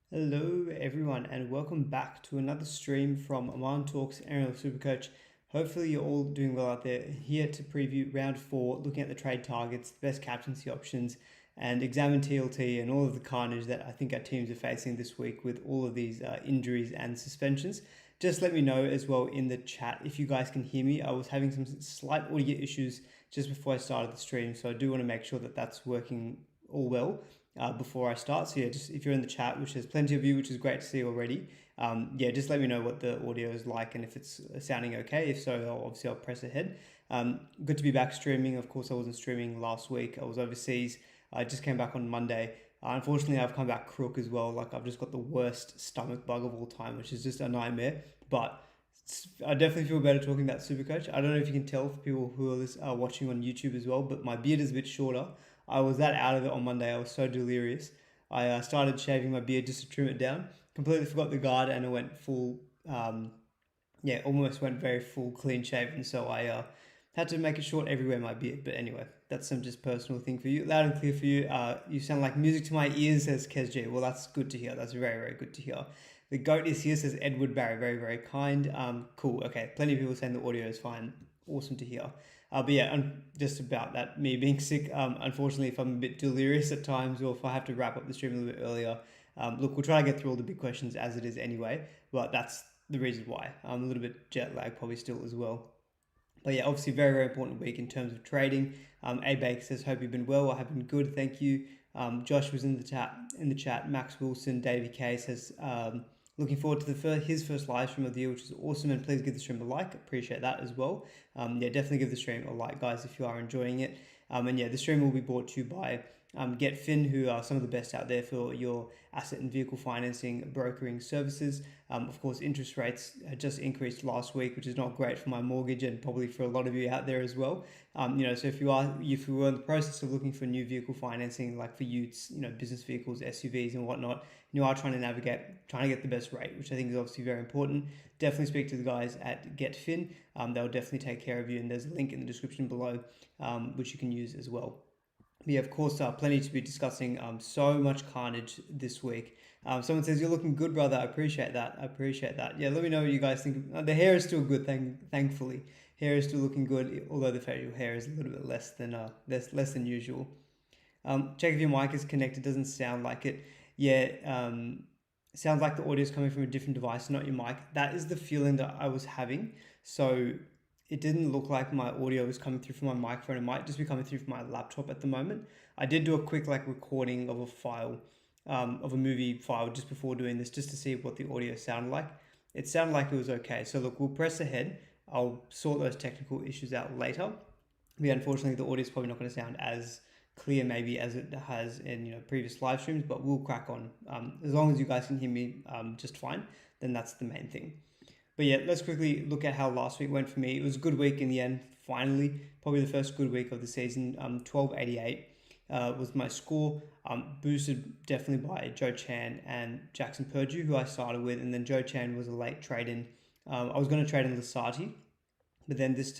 Hello everyone and welcome back to another stream from Aman Talks NRL SuperCoach. Hopefully you're all doing well out there. Here to preview round 4, looking at the trade targets, the best captaincy options, and examine TLT and all of the carnage that I think our teams are facing this week with all of these injuries and suspensions. Just let me know as well in the chat if you guys can hear me. I was having some slight audio issues just before I started the stream, so I do want to make sure that that's working all well. Before I start. So yeah, just if you're in the chat, which there's plenty of you, which is great to see already. Just let me know what the audio is like and if it's sounding okay. If so, I'll press ahead. Good to be back streaming. Of course, I wasn't streaming last week. I was overseas. I just came back on Monday. Unfortunately, I've come back crook as well. Like I've just got the worst stomach bug of all time, which is just a nightmare. But I definitely feel better talking about Supercoach. I don't know if you can tell for people who are watching on YouTube as well, but my beard is a bit shorter. I was that out of it on Monday. I was so delirious. I started shaving my beard just to trim it down. Completely forgot the guard and I went full, almost went very full clean shaven. So I had to make it short everywhere my beard. But anyway, that's some just personal thing for you. Loud and clear for you. You sound like music to my ears, says KesJ. Well, that's good to hear. That's very, very good to hear. The goat is here, says Edward Barry. Very, very kind. Cool. Okay. Plenty of people saying the audio is fine. Awesome to hear. Just about that, me being sick. Unfortunately, if I'm a bit delirious at times or if I have to wrap up the stream a little bit earlier, we'll try to get through all the big questions as it is anyway, but that's the reason why. I'm a little bit jet lag probably still as well. But yeah, obviously very, very important week in terms of trading. A Bake says, hope you've been well. I have been good, thank you. Josh was in the chat. Max Wilson, Davey K says, looking forward to his first live stream of the year, which is awesome. And please give the stream a like. Appreciate that as well. Definitely give the stream a like, guys, if you are enjoying it. The stream will be brought to you by GetFin, who are some of the best out there for your asset and vehicle financing brokering services. Of course, interest rates had just increased last week, which is not great for my mortgage and probably for a lot of you out there as well. So if you were in the process of looking for new vehicle financing, like for utes, business vehicles, SUVs and whatnot, you are trying to get the best rate, which I think is obviously very important. Definitely speak to the guys at GetFin. They'll definitely take care of you, and there's a link in the description below, which you can use as well. Yeah, of course, plenty to be discussing. So much carnage this week. Someone says, you're looking good, brother. I appreciate that. Yeah, let me know what you guys think. The hair is still good, thankfully. Hair is still looking good, although the facial hair is a little bit less than usual. Check if your mic is connected. Doesn't sound like it. Yeah, sounds like the audio is coming from a different device, not your mic. That is the feeling that I was having. So it didn't look like my audio was coming through from my microphone. It might just be coming through from my laptop at the moment. I did do a quick recording of a file, of a movie file just before doing this, just to see what the audio sounded like. It sounded like it was okay. So look, we'll press ahead. I'll sort those technical issues out later. Yeah, unfortunately, the audio is probably not going to sound as clear maybe as it has in previous live streams, but we'll crack on. As long as you guys can hear me just fine, then that's the main thing. But yeah, let's quickly look at how last week went for me. It was a good week in the end, finally. Probably the first good week of the season. 1288 was my score, boosted definitely by Joe Chan and Jackson Purdue, who I started with, and then Joe Chan was a late trade-in. I was going to trade in Lasati, but then this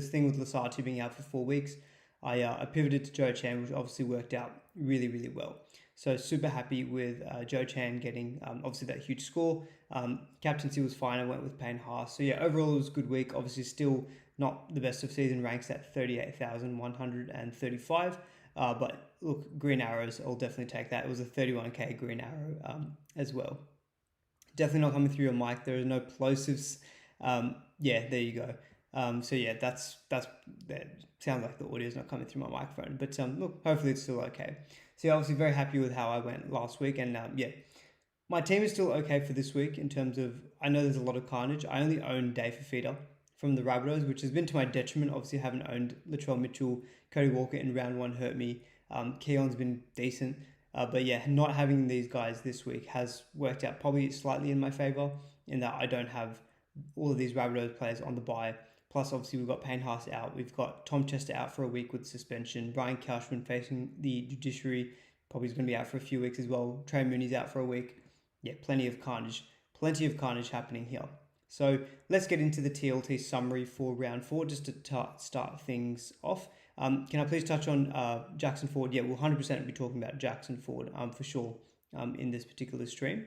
thing with Lasati being out for 4 weeks, I pivoted to Joe Chan, which obviously worked out really, really well. So super happy with Joe Chan getting obviously that huge score. Captaincy was fine. I went with Payne Haas. So yeah, overall it was a good week. Obviously still not the best of season, ranks at 38,135. But look, green arrows, I'll definitely take that. It was a 31k green arrow as well. Definitely not coming through your mic. There are no plosives. There you go. That sounds like the audio is not coming through my microphone, but look, hopefully it's still okay. So yeah, obviously very happy with how I went last week, and my team is still okay for this week in terms of, I know there's a lot of carnage. I only own Dave Fafita from the Rabbitohs, which has been to my detriment. Obviously I haven't owned Latrell Mitchell, Cody Walker in round 1 hurt me. Keon's been decent, not having these guys this week has worked out probably slightly in my favor in that I don't have all of these Rabbitohs players on the bye. Plus, obviously, we've got Payne Haas out. We've got Tom Chester out for a week with suspension. Brian Cashman facing the judiciary. Probably is going to be out for a few weeks as well. Trey Mooney's out for a week. Yeah, plenty of carnage happening here. So let's get into the TLT summary for round 4 just to start things off. Can I please touch on Jackson Ford? Yeah, we'll 100% be talking about Jackson Ford for sure in this particular stream.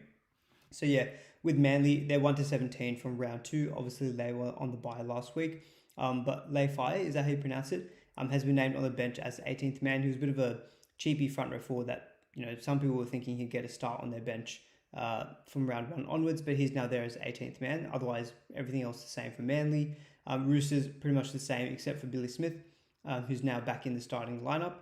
So yeah, with Manly, they're 1-17 from round 2. Obviously, they were on the bye last week. But Leifai, is that how you pronounce it? Has been named on the bench as the 18th man. He was a bit of a cheapie front row forward that, some people were thinking he'd get a start on their bench from round 1 onwards, but he's now there as 18th man. Otherwise, everything else the same for Manly. Roosters, pretty much the same except for Billy Smith, who's now back in the starting lineup.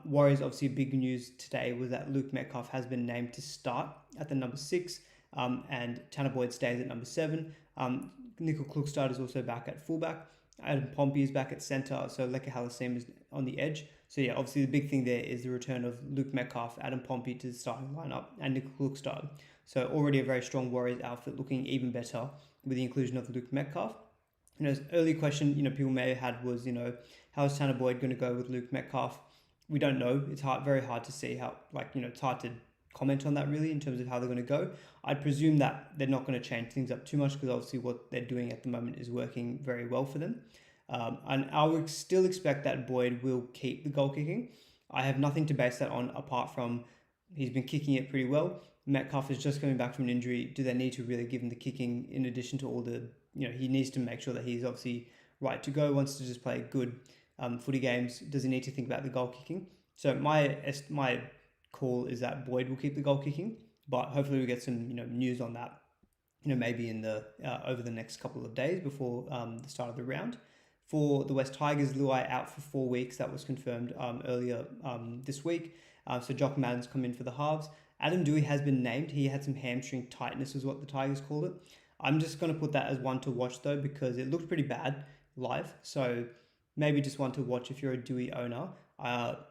Warriors, obviously big news today was that Luke Metcalf has been named to start at the number 6, and Tanner Boyd stays at number 7. Nickel Klukstad is also back at fullback. Adam Pompey is back at centre, so Leka Halassim is on the edge. So yeah, obviously the big thing there is the return of Luke Metcalf, Adam Pompey to the starting lineup, and Nickel Klukstad. So already a very strong Warriors outfit, looking even better with the inclusion of Luke Metcalf. Early question, people may have had was, how is Tanner Boyd going to go with Luke Metcalf? We don't know. It's very hard to see how, it's hard to comment on that really in terms of how they're going to go. I'd presume that they're not going to change things up too much because obviously what they're doing at the moment is working very well for them. And I would still expect that Boyd will keep the goal kicking. I have nothing to base that on apart from he's been kicking it pretty well. Metcalf is just coming back from an injury. Do they need to really give him the kicking in addition to all the, he needs to make sure that he's obviously right to go, wants to just play good footy games. Does he need to think about the goal kicking? So my call is that Boyd will keep the goal kicking, but hopefully we get some news on that maybe in the over the next couple of days before the start of the round. For the West Tigers, Luai out for 4 weeks. That was confirmed earlier this week. So Jock Madden's come in for the halves. Adam Doueihi has been named. He had some hamstring tightness is what the Tigers called it. I'm just going to put that as one to watch though because it looked pretty bad live. So maybe just one to watch if you're a Doueihi owner.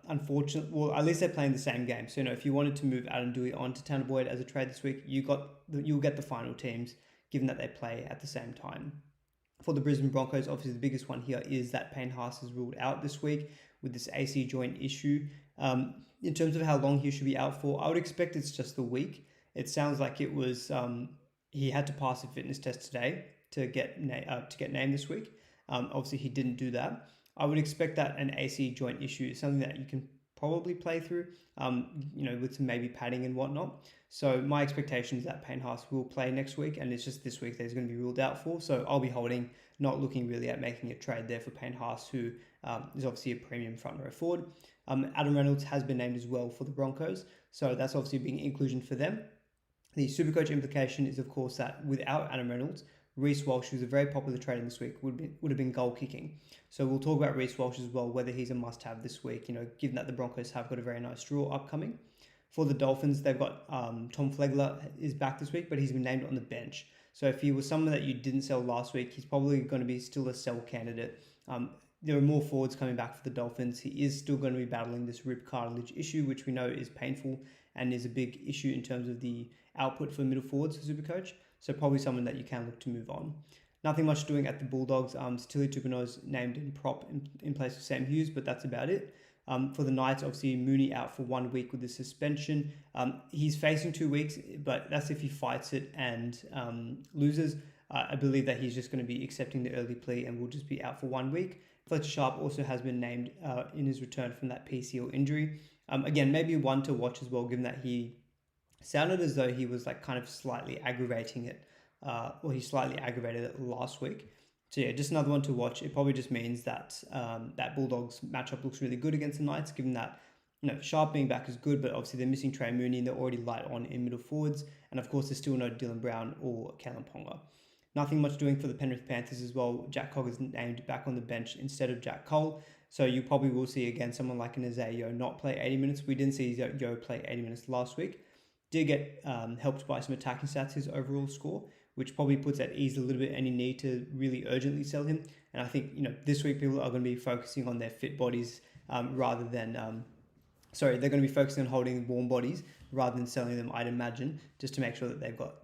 Unfortunately, well, at least they're playing the same game. So, if you wanted to move Adam Doueihi on to Tanner Boyd as a trade this week, you'll get the final teams, given that they play at the same time. For the Brisbane Broncos, obviously the biggest one here is that Payne Haas is ruled out this week with this AC joint issue. In terms of how long he should be out for, I would expect it's just a week. It sounds like it was he had to pass a fitness test today to get named this week. Obviously, he didn't do that. I would expect that an AC joint issue is something that you can probably play through, with some maybe padding and whatnot. So my expectation is that Payne Haas will play next week, and it's just this week that he's going to be ruled out for. So I'll be holding, not looking really at making a trade there for Payne Haas, who is obviously a premium front row forward. Adam Reynolds has been named as well for the Broncos, so that's obviously being inclusion for them. The Supercoach implication is, of course, that without Adam Reynolds, Reece Walsh, who's a very popular trade in this week, would have been goal kicking. So we'll talk about Reece Walsh as well, whether he's a must-have this week, given that the Broncos have got a very nice draw upcoming. For the Dolphins, they've got Tom Flegler is back this week, but he's been named on the bench. So if he was someone that you didn't sell last week, he's probably going to be still a sell candidate. There are more forwards coming back for the Dolphins. He is still going to be battling this rib cartilage issue, which we know is painful and is a big issue in terms of the output for middle forwards for Supercoach. So probably someone that you can look to move on. Nothing much doing at the Bulldogs. Stili Tupano's named in prop in place of Sam Hughes, but that's about it. For the Knights, obviously Mooney out for 1 week with the suspension. He's facing 2 weeks, but that's if he fights it and loses. I believe that he's just going to be accepting the early plea and will just be out for 1 week. Fletcher Sharp also has been named in his return from that PCL injury. Again, maybe one to watch as well, given that he sounded as though he was kind of slightly aggravating it, or he slightly aggravated it last week. So yeah, just another one to watch. It probably just means that that Bulldogs matchup looks really good against the Knights, given that Sharp being back is good, but obviously they're missing Trey Mooney and they're already light on in middle forwards, and of course there's still no Dylan Brown or Kalen Ponga. Nothing much doing for the Penrith Panthers as well. Jack Cog is named back on the bench instead of Jack Cole. So you probably will see again someone like an Isaiah Yeo not play 80 minutes. We didn't see Yeo play 80 minutes last week. Did get helped by some attacking stats, his overall score, which probably puts at ease a little bit any need to really urgently sell him. And I think, this week people are going to be focusing on their fit bodies rather than, they're going to be focusing on holding warm bodies rather than selling them, I'd imagine, just to make sure that they've got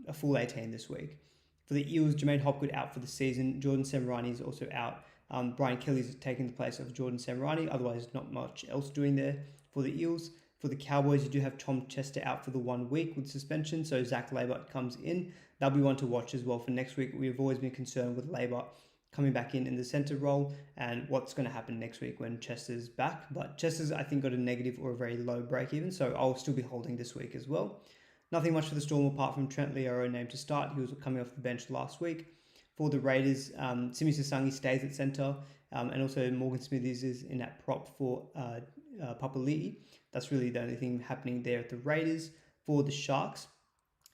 a full 18 this week. For the Eels, Jermaine Hopgood out for the season. Jordan Semirani is also out. Brian Kelly's taking the place of Jordan Semirani. Otherwise, not much else doing there for the Eels. For the Cowboys, you do have Tom Chester out for the 1 week with suspension. So Zach Labert comes in. That'll be one to watch as well for next week. We've always been concerned with Labert coming back in the centre role, and what's going to happen next week when Chester's back. But Chester's, I think, got a negative or a very low break even, so I'll still be holding this week as well. Nothing much for the Storm apart from Trent Learo named to start. He was coming off the bench last week. For the Raiders, Simi Sasangi stays at centre, and also Morgan Smithies is in that prop for Papali'i. That's really the only thing happening there at the Raiders. For the Sharks,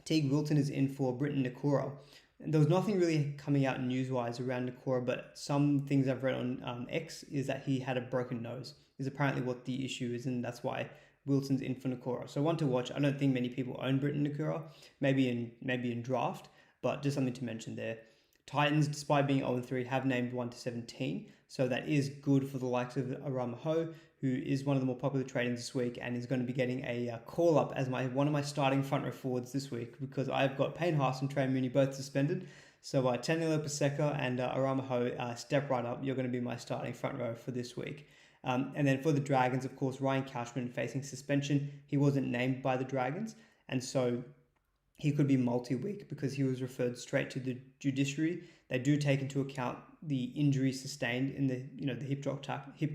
Teague Wilton is in for Britton Nakora. There was nothing really coming out news-wise around Nakora, but some things I've read on X is that he had a broken nose, is apparently what the issue is, and that's why Wilson's in for Nakora. So one to watch. I don't think many people own Britton Nakora, maybe in draft, but just something to mention there. Titans, despite being 0-3, have named 1-17, so that is good for the likes of Aramaho, who is one of the more popular trade-ins this week and is going to be getting a call-up as one of my starting front row forwards this week, because I've got Payne Haas and Trey Mooney both suspended. So Taniela Paseka and Aramaho, step right up. You're going to be my starting front row for this week. And then for the Dragons, of course, Ryan Cashman facing suspension. He wasn't named by the Dragons, and so he could be multi-week because he was referred straight to the judiciary. They do take into account the injuries sustained in the hip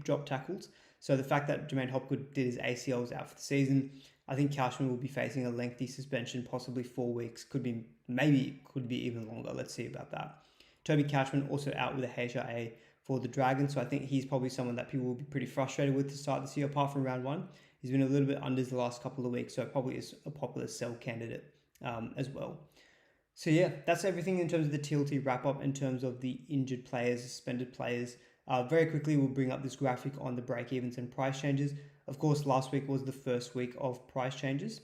drop tackles. So the fact that Jermaine Hopgood did his ACLs out for the season, I think Cashman will be facing a lengthy suspension, possibly 4 weeks. Could be even longer. Let's see about that. Toby Cashman also out with a HRA for the Dragons, so I think he's probably someone that people will be pretty frustrated with to start this year. Apart from round one, he's been a little bit under the last couple of weeks, so probably is a popular sell candidate as well. So yeah, that's everything in terms of the TLT wrap up in terms of the injured players, suspended players. Very quickly, we'll bring up this graphic on the break-evens and price changes. Of course, last week was the first week of price changes.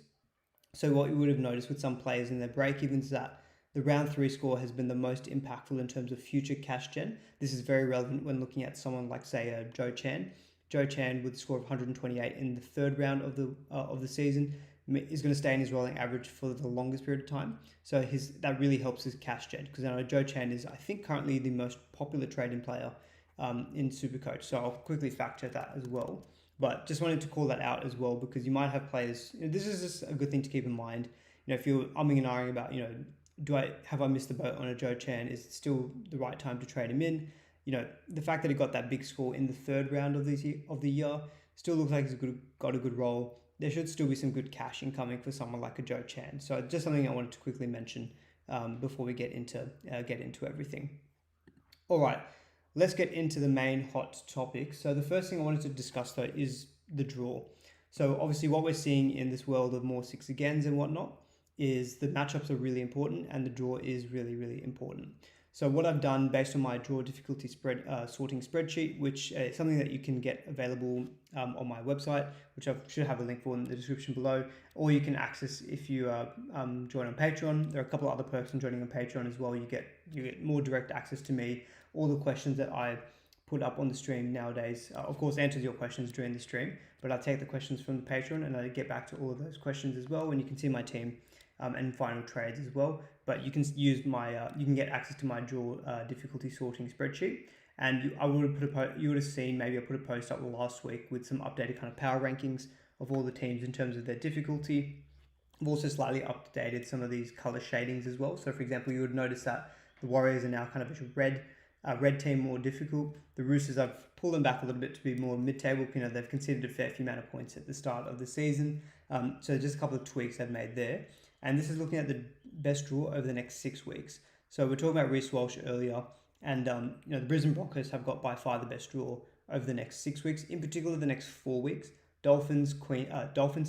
So what you would have noticed with some players in their break-evens is that the round 3 score has been the most impactful in terms of future cash gen. This is very relevant when looking at someone like, say, Joe Chan. Joe Chan with a score of 128 in the third round of the season is going to stay in his rolling average for the longest period of time. So that really helps his cash gen, because I know Joe Chan is, I think, currently the most popular trading player in SuperCoach. So I'll quickly fact check that as well. But just wanted to call that out as well, because you might have players, this is just a good thing to keep in mind. If you're umming and ahhing about, have I missed the boat on a Joe Chan? Is it still the right time to trade him in? The fact that he got that big score in the third round of the year still looks like he's got a good role. There should still be some good cash incoming for someone like a Joe Chan. So just something I wanted to quickly mention before we get into everything. All right, let's get into the main hot topic. So the first thing I wanted to discuss though is the draw. So obviously what we're seeing in this world of more 6 agains and whatnot is the matchups are really important and the draw is really, really important. So what I've done based on my draw difficulty sorting spreadsheet, which is something that you can get available on my website, which I should have a link for in the description below, or you can access if you join on Patreon. There are a couple of other perks in joining on Patreon as well. You get more direct access to me. All the questions that I put up on the stream nowadays, of course, answers your questions during the stream, but I take the questions from the Patreon and I get back to all of those questions as well. And you can see my team and final trades as well. But you can use you can get access to my draw difficulty sorting spreadsheet. And you would have seen, maybe I put a post up last week with some updated kind of power rankings of all the teams in terms of their difficulty. I've also slightly updated some of these color shadings as well. So for example, you would notice that the Warriors are now kind of a red team, more difficult. The Roosters, I've pulled them back a little bit to be more mid-table. They've conceded a fair few amount of points at the start of the season. So just a couple of tweaks I've made there. And this is looking at the best draw over the next 6 weeks. So we're talking about Reece Walsh earlier. And the Brisbane Broncos have got by far the best draw over the next 6 weeks. In particular, the next 4 weeks. Dolphins,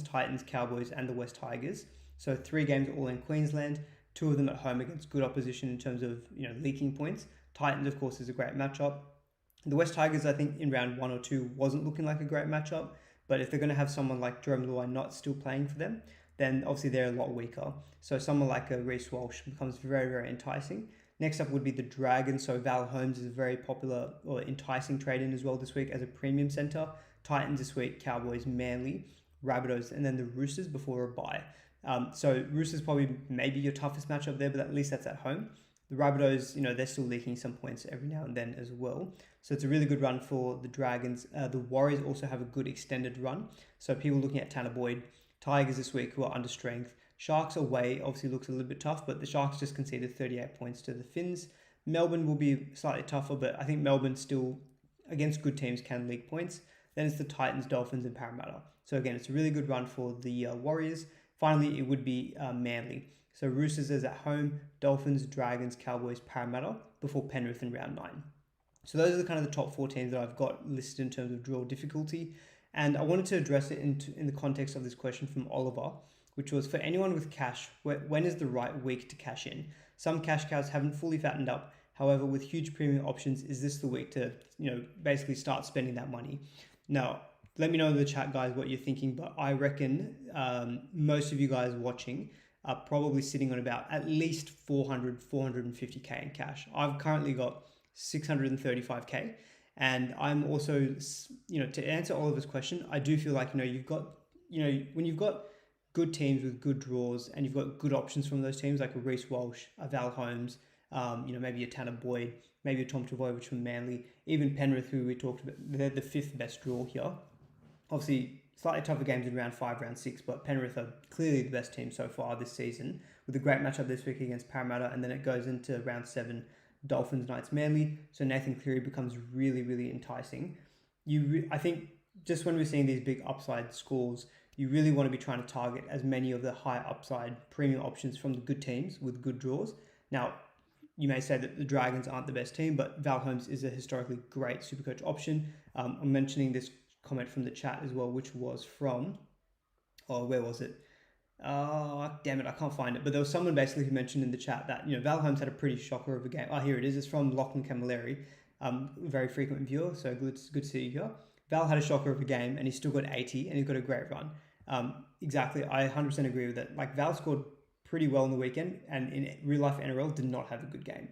Titans, Cowboys, and the West Tigers. So 3 games all in Queensland. 2 of them at home against good opposition in terms of leaking points. Titans, of course, is a great matchup. The West Tigers, I think, in round 1 or 2 wasn't looking like a great matchup. But if they're going to have someone like Jerome Luai not still playing for them, then obviously they're a lot weaker. So someone like a Reece Walsh becomes very, very enticing. Next up would be the Dragons. So Val Holmes is a very popular or enticing trade-in as well this week as a premium centre. Titans this week, Cowboys, Manly, Rabbitohs, and then the Roosters before a bye. So Roosters probably maybe your toughest matchup there, but at least that's at home. The Rabbitohs, they're still leaking some points every now and then as well. So it's a really good run for the Dragons. The Warriors also have a good extended run. So people looking at Tanner Boyd, Tigers this week who are under strength. Sharks away obviously looks a little bit tough, but the Sharks just conceded 38 points to the Finns. Melbourne will be slightly tougher, but I think Melbourne still, against good teams, can league points. Then it's the Titans, Dolphins, and Parramatta. So again, it's a really good run for the Warriors. Finally, it would be Manly. So Roosters is at home, Dolphins, Dragons, Cowboys, Parramatta, before Penrith in round 9. So those are the kind of the top 4 teams that I've got listed in terms of draw difficulty. And I wanted to address it in the context of this question from Oliver, which was, for anyone with cash, when is the right week to cash in? Some cash cows haven't fully fattened up. However, with huge premium options, is this the week to, basically start spending that money? Now, let me know in the chat, guys, what you're thinking, but I reckon most of you guys watching are probably sitting on about at least 450K in cash. I've currently got 635K, and I'm also, to answer Oliver's question, I do feel like, you've got, when you've got good teams with good draws and you've got good options from those teams, like a Reece Walsh, a Val Holmes, maybe a Tanner Boyd, maybe a Tom Trbojevic from Manly, even Penrith, who we talked about, they're the 5th best draw here. Obviously, slightly tougher games in round 5, round 6, but Penrith are clearly the best team so far this season, with a great matchup this week against Parramatta, and then it goes into round 7, Dolphins, Knights, Manly. So Nathan Cleary becomes really, really enticing. I think just when we're seeing these big upside scores, you really want to be trying to target as many of the high upside premium options from the good teams with good draws. Now, you may say that the Dragons aren't the best team, but Val Holmes is a historically great Supercoach option. I'm mentioning this comment from the chat as well, which was from, where was it? Damn it, I can't find it. But there was someone basically who mentioned in the chat that, Val Holmes had a pretty shocker of a game. Here it is. It's from Lachlan Camilleri, very frequent viewer, so good to see you here. Val had a shocker of a game and he's still got 80 and he's got a great run. Exactly, I 100% agree with that. Like, Val scored pretty well on the weekend, and in real life NRL did not have a good game.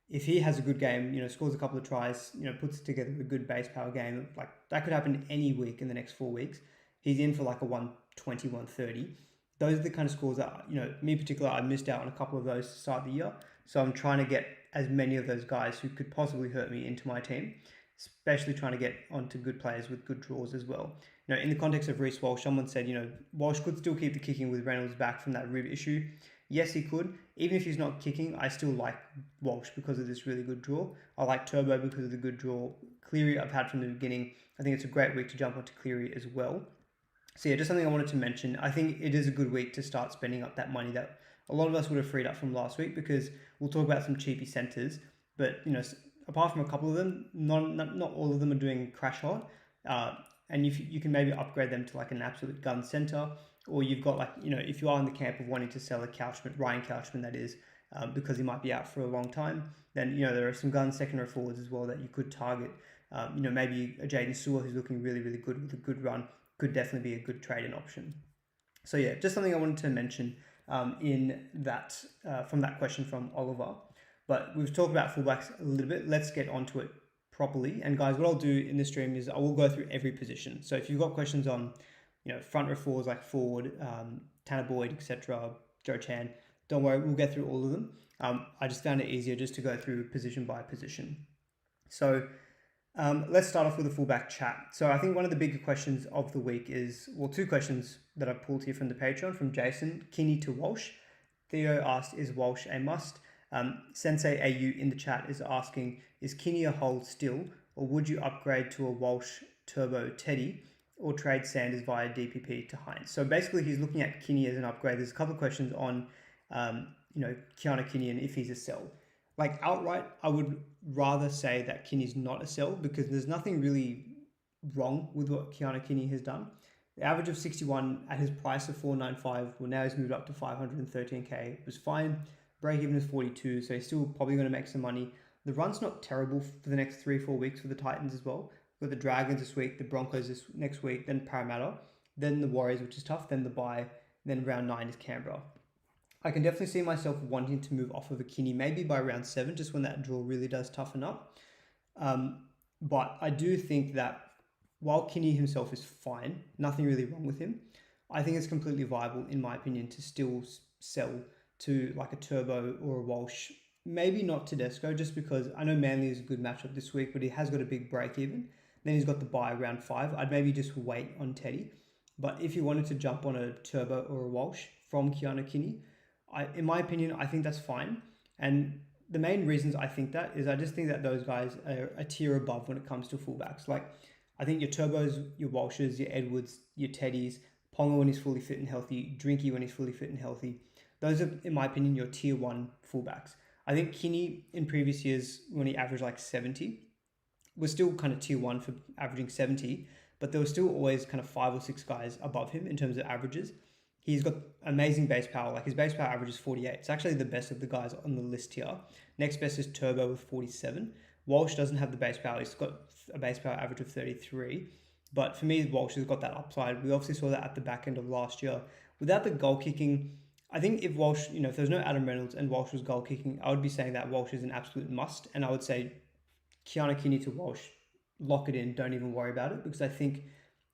If he has a good game, scores a couple of tries, puts together a good base power game, like that could happen any week in the next 4 weeks. He's in for like a 120, 130. Those are the kind of scores that, me in particular, I missed out on a couple of those to start the year. So I'm trying to get as many of those guys who could possibly hurt me into my team, especially trying to get onto good players with good draws as well. In the context of Reece Walsh, someone said, Walsh could still keep the kicking with Reynolds back from that rib issue. Yes, he could. Even if he's not kicking, I still like Walsh because of this really good draw. I like Turbo because of the good draw. Cleary I've had from the beginning. I think it's a great week to jump onto Cleary as well. So yeah, just something I wanted to mention. I think it is a good week to start spending up that money that a lot of us would have freed up from last week, because we'll talk about some cheapie centres, but apart from a couple of them, not all of them are doing crash hot. And you can maybe upgrade them to like an absolute gun centre, or you've got if you are in the camp of wanting to sell a Couchman, Ryan Couchman that is, because he might be out for a long time, then there are some gun secondary forwards as well that you could target. Maybe a Jaden Sewer who's looking really, really good with a good run could definitely be a good trade-in option. So yeah, just something I wanted to mention in that from that question from Oliver. But we've talked about fullbacks a little bit. Let's get onto it properly. And guys, what I'll do in this stream is I will go through every position. So if you've got questions on front row forwards like Ford, Tanner Boyd, etc., Joe Chan, don't worry, we'll get through all of them. I just found it easier just to go through position by position. So let's start off with the fullback chat. So I think one of the bigger questions of the week is, well, 2 questions that I've pulled here from the Patreon, from Jason, Kinney to Walsh. Theo asked, is Walsh a must? Sensei AU in the chat is asking, is Kinney a hold still, or would you upgrade to a Walsh Turbo Teddy, or trade Sanders via DPP to Hines? So basically he's looking at Kinney as an upgrade. There's a couple of questions on, Keanu Kinney and if he's a sell. Like outright, I would rather say that Kinney's not a sell, because there's nothing really wrong with what Keanu Kinney has done. The average of 61 at his price of 495, well, now he's moved up to 513K, was fine. Break even is 42, so he's still probably going to make some money. The run's not terrible for the next 3-4 weeks for the Titans as well. We've got the Dragons this week, the Broncos this next week, then Parramatta, then the Warriors, which is tough, then the bye, then round 9 is Canberra. I can definitely see myself wanting to move off of a Kinney, maybe by round 7, just when that draw really does toughen up. But I do think that while Kinney himself is fine, nothing really wrong with him, I think it's completely viable, in my opinion, to still sell to like a Turbo or a Walsh. Maybe not Tedesco, just because I know Manly is a good matchup this week, but he has got a big break even. Then he's got the bye round 5. I'd maybe just wait on Teddy. But if you wanted to jump on a Turbo or a Walsh from Keanu Kinney, in my opinion, I think that's fine. And the main reasons I think that is I just think that those guys are a tier above when it comes to fullbacks. Like, I think your Turbos, your Walshes, your Edwards, your Teddies, Ponga when he's fully fit and healthy, Drinky when he's fully fit and healthy. Those are, in my opinion, your tier one fullbacks. I think Kinney in previous years, when he averaged like 70, was still kind of tier one for averaging 70, but there was still always kind of 5 or 6 guys above him in terms of averages. He's got amazing base power. Like, his base power average is 48. It's actually the best of the guys on the list here. Next best is Turbo with 47. Walsh doesn't have the base power. He's got a base power average of 33. But for me, Walsh has got that upside. We obviously saw that at the back end of last year. Without the goal kicking, I think if Walsh, if there's no Adam Reynolds and Walsh was goal kicking, I would be saying that Walsh is an absolute must. And I would say Keanu Kinney to Walsh, lock it in. Don't even worry about it, because I think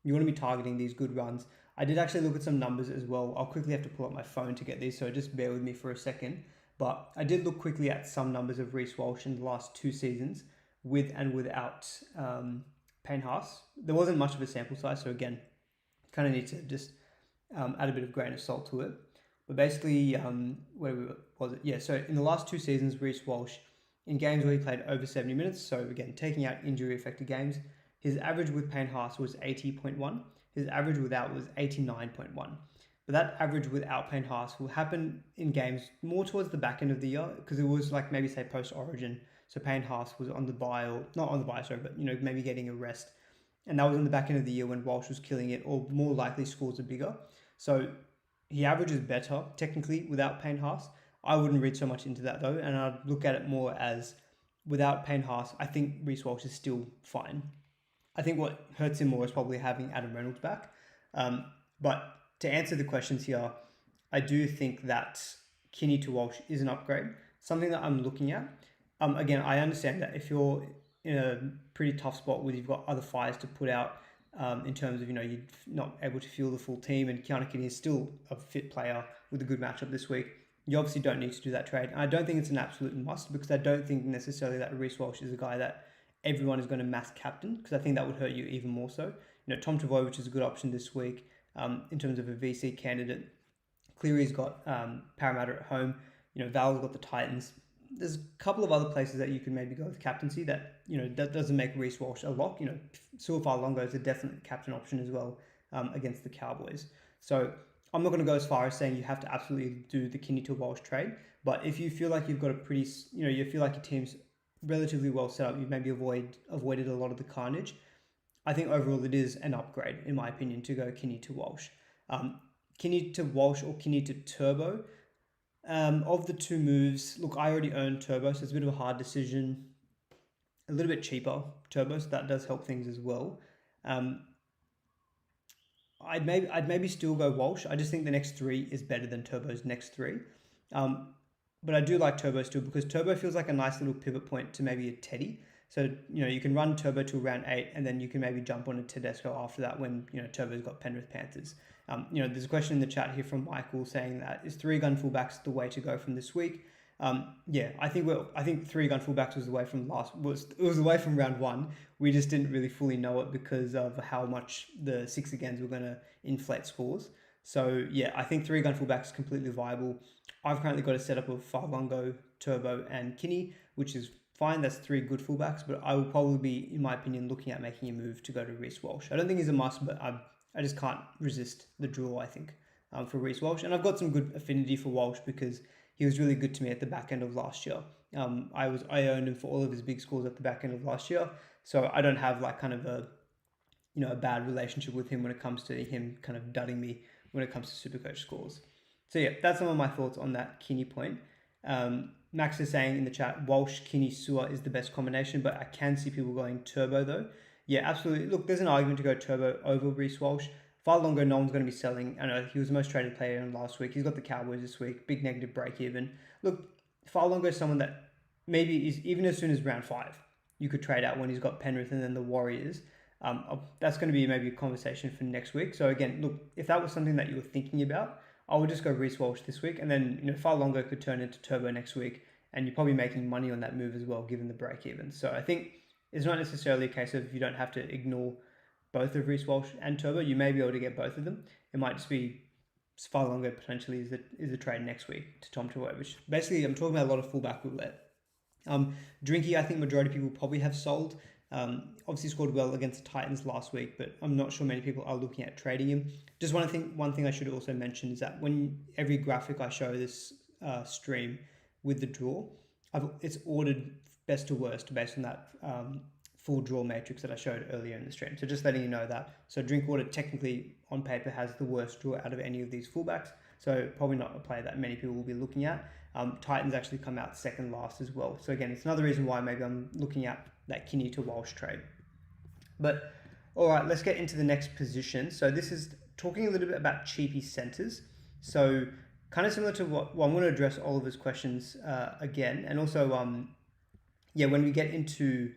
you want to be targeting these good runs. I did actually look at some numbers as well. I'll quickly have to pull up my phone to get these, so just bear with me for a second. But I did look quickly at some numbers of Reece Walsh in the last 2 seasons, with and without Payne Haas. There wasn't much of a sample size, so again, kind of need to just add a bit of grain of salt to it. But basically, where was it? Yeah, so in the last 2 seasons, Reece Walsh, in games where he played over 70 minutes, so again, taking out injury-affected games, his average with Payne Haas was 80.1. His average without was 89.1. But that average without Payne Haas will happen in games more towards the back end of the year, because it was like maybe say post-Origin. So Payne Haas was on the bye, or not on the bye, sorry, but maybe getting a rest. And that was in the back end of the year when Walsh was killing it, or more likely scores are bigger. So he averages better technically without Payne Haas. I wouldn't read so much into that though, and I'd look at it more as without Payne Haas, I think Reece Walsh is still fine. I think what hurts him more is probably having Adam Reynolds back. But to answer the questions here, I do think that Kinney to Walsh is an upgrade, something that I'm looking at. Again, I understand that if you're in a pretty tough spot where you've got other fires to put out in terms of, you're not able to field the full team, and Keanu Kinney is still a fit player with a good matchup this week, you obviously don't need to do that trade. And I don't think it's an absolute must, because I don't think necessarily that Reece Walsh is a guy that everyone is going to mass captain, because I think that would hurt you even more so. Tom Trbojevic is a good option this week in terms of a VC candidate. Cleary's got Parramatta at home. Val's got the Titans. There's a couple of other places that you could maybe go with captaincy that, that doesn't make Reece Walsh a lock. Suafa'alongo is a definite captain option as well against the Cowboys. So I'm not going to go as far as saying you have to absolutely do the Kinney to Walsh trade, but if you feel like you've got a pretty, you feel like your team's relatively well set up, you've maybe avoided a lot of the carnage, I think overall it is an upgrade, in my opinion, to go Kinney to Walsh. Kinney to Walsh or Kinney to Turbo. Of the 2 moves, look, I already own Turbo, so it's a bit of a hard decision. A little bit cheaper, Turbo, so that does help things as well. I'd maybe still go Walsh. I just think the next 3 is better than Turbo's next 3. But I do like Turbo still, because Turbo feels like a nice little pivot point to maybe a Teddy. So, you can run Turbo till round 8, and then you can maybe jump on a Tedesco after that when, Turbo's got Penrith Panthers. There's a question in the chat here from Michael saying that is 3-gun fullbacks the way to go from this week? Yeah, I think 3-gun fullbacks was the way from the way from round 1. We just didn't really fully know it because of how much the 6 agains were going to inflate scores. So yeah, I think 3-gun fullbacks is completely viable. I've currently got a setup of Fa'alongo, Turbo, and Kinney, which is fine. That's 3 good fullbacks, but I will probably be, in my opinion, looking at making a move to go to Reece Walsh. I don't think he's a must, but I just can't resist the draw, I think, for Reece Walsh. And I've got some good affinity for Walsh because he was really good to me at the back end of last year. I owned him for all of his big scores at the back end of last year, so I don't have like kind of a bad relationship with him when it comes to him kind of dudding me when it comes to SuperCoach scores. So yeah, that's some of my thoughts on that Kinney point. Max is saying in the chat, Walsh, Kinney, Sua is the best combination, but I can see people going Turbo though. Yeah, absolutely. Look, there's an argument to go Turbo over Reece Walsh. Fa'alongo, no one's going to be selling. I know he was the most traded player in last week. He's got the Cowboys this week. Big negative break even. Look, Fa'alongo is someone that maybe is even as soon as round 5, you could trade out when he's got Penrith and then the Warriors. That's going to be maybe a conversation for next week. So again, look, if that was something that you were thinking about, I would just go Reece Walsh this week, and then Fa'alongo could turn into Turbo next week, and you're probably making money on that move as well, given the break even. So I think it's not necessarily a case of you don't have to ignore both of Reece Walsh and Turbo. You may be able to get both of them. It might just be Fa'alongo potentially is the trade next week to Tom Trbojevic. Basically, I'm talking about a lot of fullback roulette. Drinky, I think majority of people probably have sold. Obviously scored well against the Titans last week, but I'm not sure many people are looking at trading him. Just one thing I should also mention is that when every graphic I show this stream with the draw, it's ordered best to worst based on that full draw matrix that I showed earlier in the stream. So just letting you know that. So Drinkwater technically on paper has the worst draw out of any of these fullbacks. So probably not a player that many people will be looking at. Titans actually come out second last as well. So again, it's another reason why maybe I'm looking at that Kinney to Walsh trade. But all right, let's get into the next position. So this is talking a little bit about Cheapie centers. So kind of similar to what I'm going to address all of his questions again. And also, when we get into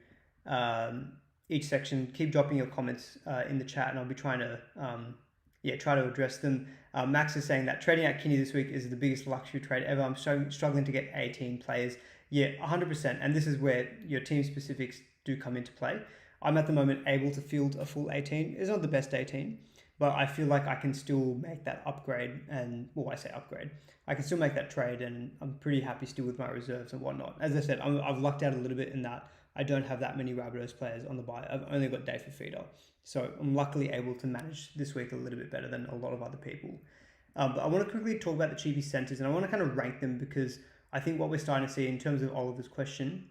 each section, keep dropping your comments in the chat and I'll be trying to try to address them. Max is saying that trading out Kinney this week is the biggest luxury trade ever. I'm struggling to get 18 players. Yeah, 100%. And this is where your team specifics do come into play. I'm at the moment able to field a full 18. It's not the best 18, but I feel like I can still make that upgrade. And, well, I say upgrade. I can still make that trade and I'm pretty happy still with my reserves and whatnot. As I said, I've lucked out a little bit in that I don't have that many Rabbitohs players on the buy. I've only got Day for Feeder. So I'm luckily able to manage this week a little bit better than a lot of other people. But I want to quickly talk about the Cheapie centers and I want to kind of rank them because I think what we're starting to see in terms of Oliver's question,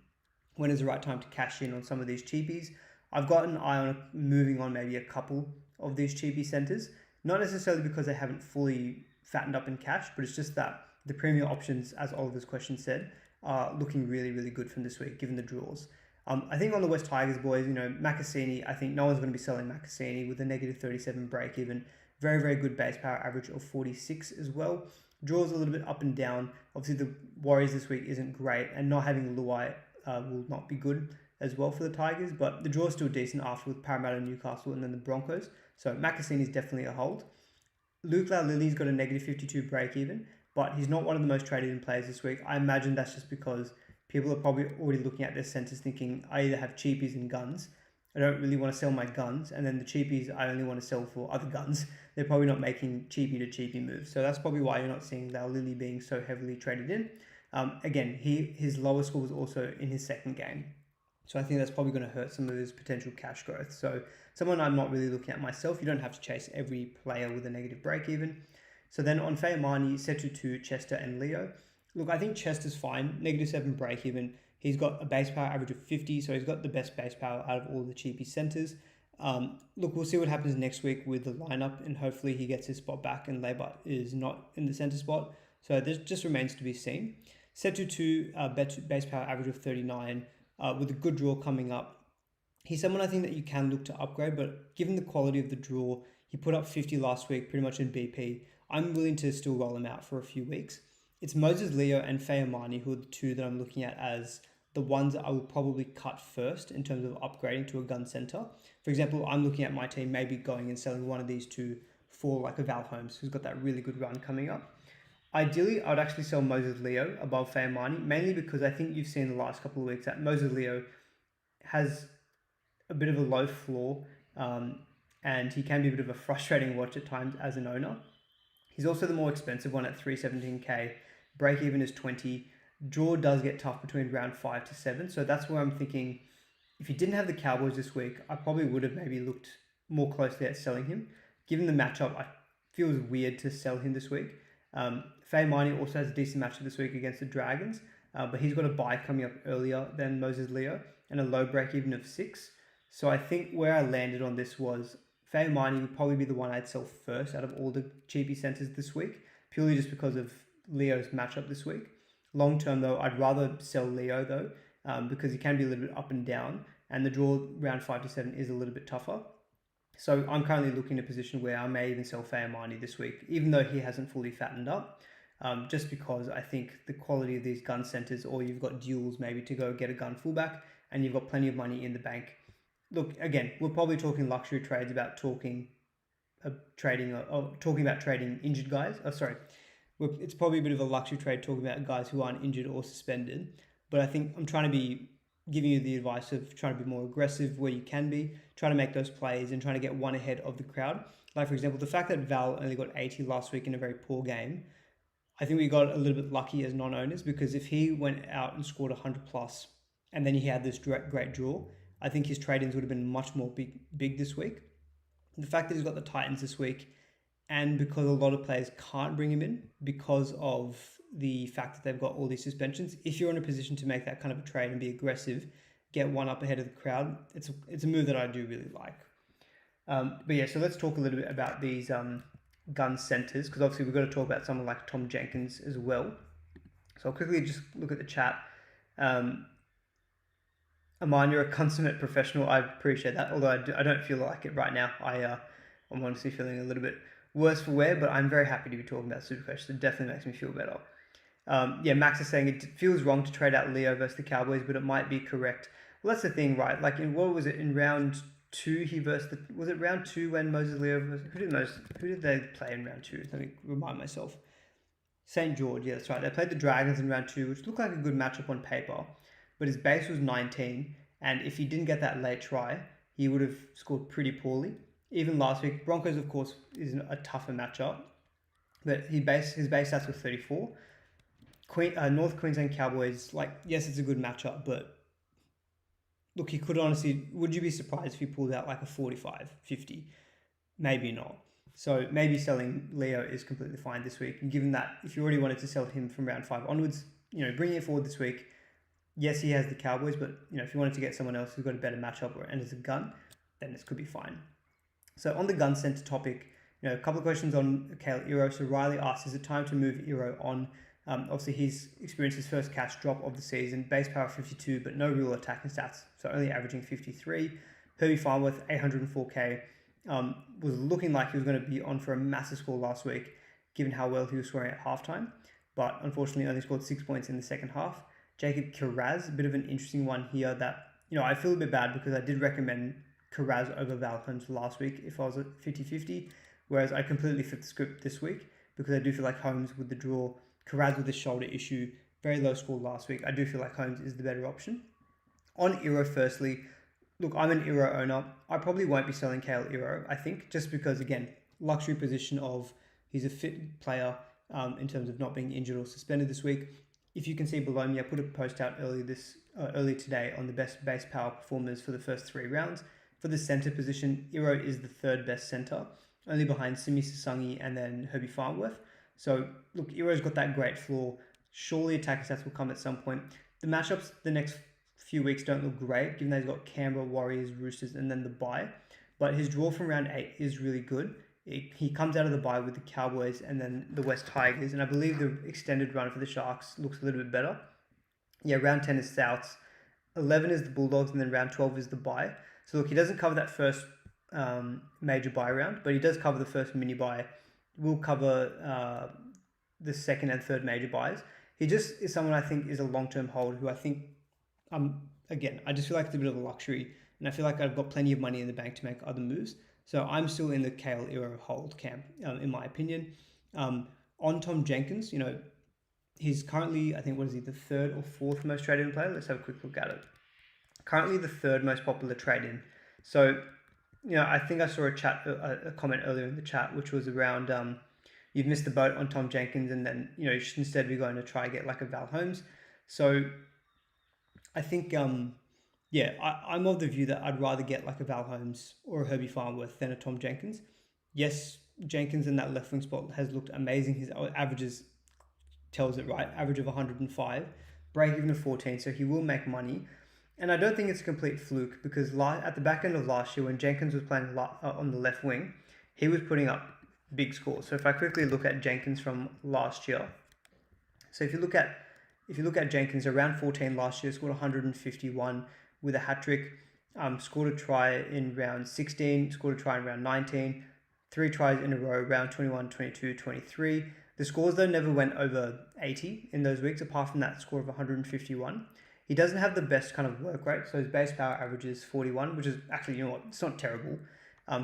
when is the right time to cash in on some of these cheapies? I've got an eye on moving on maybe a couple of these cheapie centers, not necessarily because they haven't fully fattened up in cash, but it's just that the premium options, as Oliver's question said, are looking really, really good from this week, given the draws. I think on the West Tigers, boys, Macassini, I think no one's going to be selling Macassini with a negative 37 break even. Very, very good base power average of 46 as well. Draws a little bit up and down. Obviously, the Warriors this week isn't great, and not having Luai will not be good as well for the Tigers, but the draw is still decent after with Parramatta, Newcastle, and then the Broncos. So Macassini is definitely a hold. Luke Lily's got a negative 52 break even, but he's not one of the most traded in players this week. I imagine that's just because people are probably already looking at their centers thinking, I either have cheapies and guns. I don't really want to sell my guns. And then the cheapies, I only want to sell for other guns. They're probably not making cheapie to cheapie moves. So that's probably why you're not seeing Lily being so heavily traded in. Again, his lowest score was also in his second game. So I think that's probably going to hurt some of his potential cash growth. So someone I'm not really looking at myself. You don't have to chase every player with a negative break even. So then on Fayamani, Setu, Chester and Leo. Look, I think Chester's fine. Negative 7 break even. He's got a base power average of 50, so he's got the best base power out of all the cheapie centers. Look, we'll see what happens next week with the lineup, and hopefully he gets his spot back and Leiba is not in the center spot. So this just remains to be seen. Setu, base power average of 39, with a good draw coming up. He's someone I think that you can look to upgrade, but given the quality of the draw, he put up 50 last week, pretty much in BP. I'm willing to still roll him out for a few weeks. It's Moses Leo and Fayamani who are the two that I'm looking at as the ones that I will probably cut first in terms of upgrading to a gun center. For example, I'm looking at my team maybe going and selling one of these two for like a Val Holmes who's got that really good run coming up. Ideally, I would actually sell Moses Leo above Fayamani, mainly because I think you've seen the last couple of weeks that Moses Leo has a bit of a low floor and he can be a bit of a frustrating watch at times as an owner. He's also the more expensive one at 317k. Break even is 20. Draw does get tough between round 5 to 7. So that's where I'm thinking, if you didn't have the Cowboys this week, I probably would have maybe looked more closely at selling him. Given the matchup, it feels weird to sell him this week. Fayamani also has a decent matchup this week against the Dragons, but he's got a bye coming up earlier than Moses Leo and a low break even of 6. So I think where I landed on this was Fayamani would probably be the one I'd sell first out of all the cheapie centers this week, purely just because of Leo's matchup this week. Long term though, I'd rather sell Leo though, because he can be a little bit up and down, and the draw round 5 to 7 is a little bit tougher. So I'm currently looking at a position where I may even sell Fayamani this week, even though he hasn't fully fattened up, just because I think the quality of these gun centers, or you've got duels maybe to go get a gun fullback, and you've got plenty of money in the bank. Look, again, we're probably talking luxury trades about talking about trading injured guys. It's probably a bit of a luxury trade talking about guys who aren't injured or suspended. But I think I'm trying to be giving you the advice of trying to be more aggressive where you can be, trying to make those plays and trying to get one ahead of the crowd. Like, for example, the fact that Val only got 80 last week in a very poor game, I think we got a little bit lucky as non-owners, because if he went out and scored 100 plus and then he had this great draw, I think his trade-ins would have been much more big this week. The fact that he's got the Titans this week, and because a lot of players can't bring him in because of the fact that they've got all these suspensions, if you're in a position to make that kind of a trade and be aggressive, get one up ahead of the crowd, it's a move that I do really like. But yeah, so let's talk a little bit about these gun centers, because obviously we've got to talk about someone like Tom Jenkins as well. So I'll quickly just look at the chat. Aman, you're a consummate professional. I appreciate that, although I don't feel like it right now. I'm honestly feeling a little bit worse for wear, but I'm very happy to be talking about SuperCoach, so it definitely makes me feel better. Yeah, Max is saying it feels wrong to trade out Leo versus the Cowboys, but it might be correct. Well, that's the thing, right? Like, what was it, in round 2 he versus was it round 2 when Moses Leo who did they play in round 2? Let me remind myself. St. George, yeah, that's right. They played the Dragons in round 2, which looked like a good matchup on paper, but his base was 19, and if he didn't get that late try, he would have scored pretty poorly. Even last week, Broncos, of course, is a tougher matchup, but his base stats were 34. North Queensland Cowboys, like, yes, it's a good matchup, but look, he could honestly, would you be surprised if he pulled out like a 45, 50? Maybe not. So maybe selling Leo is completely fine this week. And given that, if you already wanted to sell him from round 5 onwards, bringing it forward this week, yes, he has the Cowboys, but if you wanted to get someone else who's got a better matchup and is a gun, then this could be fine. So on the gun center topic, a couple of questions on Kale Iro. So Riley asks, is it time to move Iro on? Obviously, he's experienced his first catch drop of the season, base power 52, but no real attacking stats, so only averaging 53. Herbie Farnworth, 804k, was looking like he was going to be on for a massive score last week, given how well he was scoring at halftime, but unfortunately only scored 6 points in the second half. Jacob Kiraz, a bit of an interesting one here that, I feel a bit bad because I did recommend Kiraz over Val Holmes last week if I was at 50-50, whereas I completely flipped the script this week because I do feel like Holmes with the draw, Kiraz with the shoulder issue, very low score last week. I do feel like Holmes is the better option. On Iro, firstly, look, I'm an Iro owner. I probably won't be selling Kale Iro, I think, just because, again, luxury position of he's a fit player in terms of not being injured or suspended this week. If you can see below me, I put a post out early today on the best base power performers for the first 3 rounds. For the center position, Iro is the 3rd best center, only behind Simi Sasangi and then Herbie Farnworth. So, look, Iro's got that great floor. Surely attacking stats will come at some point. The matchups the next few weeks don't look great, given that he's got Canberra, Warriors, Roosters, and then the bye. But his draw from round 8 is really good. He comes out of the bye with the Cowboys and then the West Tigers, and I believe the extended run for the Sharks looks a little bit better. Yeah, round 10 is Souths, 11 is the Bulldogs, and then round 12 is the bye. So look, he doesn't cover that first major bye round, but he does cover the first mini bye. Will cover the second and third major buys. He just is someone I think is a long-term hold who I think, again, I just feel like it's a bit of a luxury, and I feel like I've got plenty of money in the bank to make other moves. So I'm still in the Kale Iro hold camp, in my opinion. On Tom Jenkins, he's currently, I think, the 3rd or 4th most traded in player? Let's have a quick look at it. Currently the 3rd most popular trade-in. So, I think I saw a comment earlier in the chat, which was around, you've missed the boat on Tom Jenkins, and then, you should instead be going to try and get like a Val Holmes. So I think, I'm of the view that I'd rather get like a Val Holmes or a Herbie Farnworth than a Tom Jenkins. Yes, Jenkins in that left wing spot has looked amazing. His averages tells it, right? Average of 105, break even of 14, so he will make money. And I don't think it's a complete fluke, because at the back end of last year, when Jenkins was playing on the left wing, he was putting up big scores. So if I quickly look at Jenkins from last year, so if you look at Jenkins around 14 last year, scored 151 with a hat trick, scored a try in round 16, scored a try in round 19, 3 tries in a row, round 21, 22, 23. The scores though never went over 80 in those weeks, apart from that score of 151. He doesn't have the best kind of work rate, so his base power average is 41, which is actually, it's not terrible.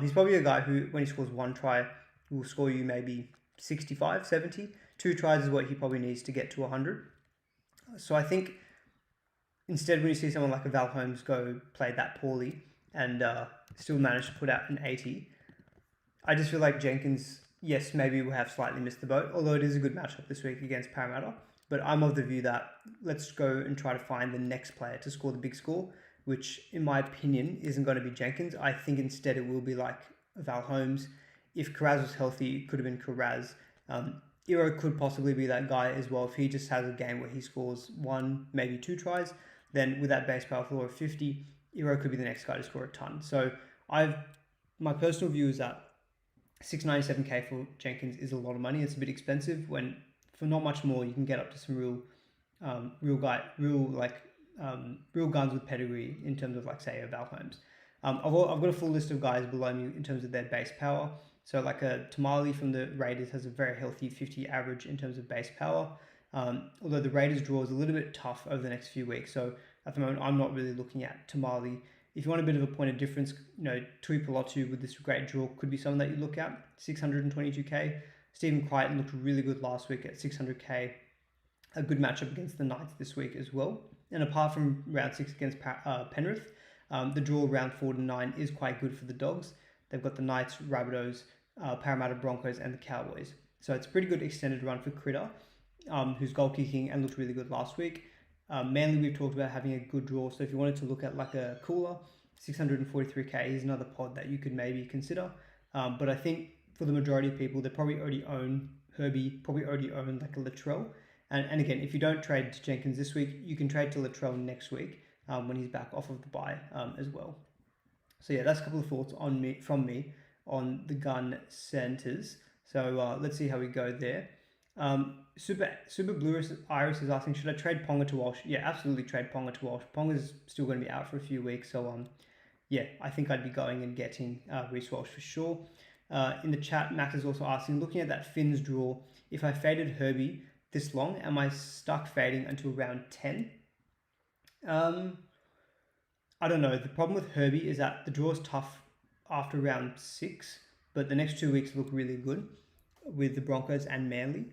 He's probably a guy who, when he scores 1 try, will score you maybe 65, 70. 2 tries is what he probably needs to get to 100. So I think instead, when you see someone like a Val Holmes go play that poorly and still manage to put out an 80, I just feel like Jenkins, yes, maybe we'll have slightly missed the boat, although it is a good matchup this week against Parramatta. But I'm of the view that let's go and try to find the next player to score the big score, which in my opinion isn't going to be Jenkins. I think instead it will be like Val Holmes. If Karaz was healthy, it could have been Karaz. Iro could possibly be that guy as well. If he just has a game where he scores 1, maybe 2 tries, then with that base power floor of 50, Iro could be the next guy to score a ton. So my personal view is that 697k for Jenkins is a lot of money. It's a bit expensive when for not much more you can get up to some real guns with pedigree in terms of like say a Val Holmes. I've got a full list of guys below me in terms of their base power. So like a Tamale from the Raiders has a very healthy 50 average in terms of base power. Although the Raiders draw is a little bit tough over the next few weeks. So at the moment, I'm not really looking at Tamale. If you want a bit of a point of difference, Tui Pelotu with this great draw could be someone that you look at. 622k. Stephen Crichton looked really good last week at 600k. A good matchup against the Knights this week as well. And apart from round 6 against Penrith, the draw round 4 to 9 is quite good for the Dogs. They've got the Knights, Rabbitohs, Parramatta Broncos and the Cowboys. So it's a pretty good extended run for Critter, who's goal kicking and looked really good last week. Manly, we've talked about having a good draw. So if you wanted to look at like a cooler, 643k is another pod that you could maybe consider. But I think for the majority of people, they probably already own Herbie, probably already own like a Latrell. And again, if you don't trade to Jenkins this week, you can trade to Latrell next week when he's back off of the bye as well. So yeah, that's a couple of thoughts from me on the gun centers. So let's see how we go there. Super Blue Iris is asking, should I trade Ponga to Walsh? Yeah, absolutely trade Ponga to Walsh. Ponga's still going to be out for a few weeks. So yeah, I think I'd be going and getting Reece Walsh for sure. In the chat, Max is also asking, looking at that Finns draw, if I faded Herbie this long, am I stuck fading until round 10? I don't know. The problem with Herbie is that the draw is tough after round 6, but the next 2 weeks look really good with the Broncos and Manly.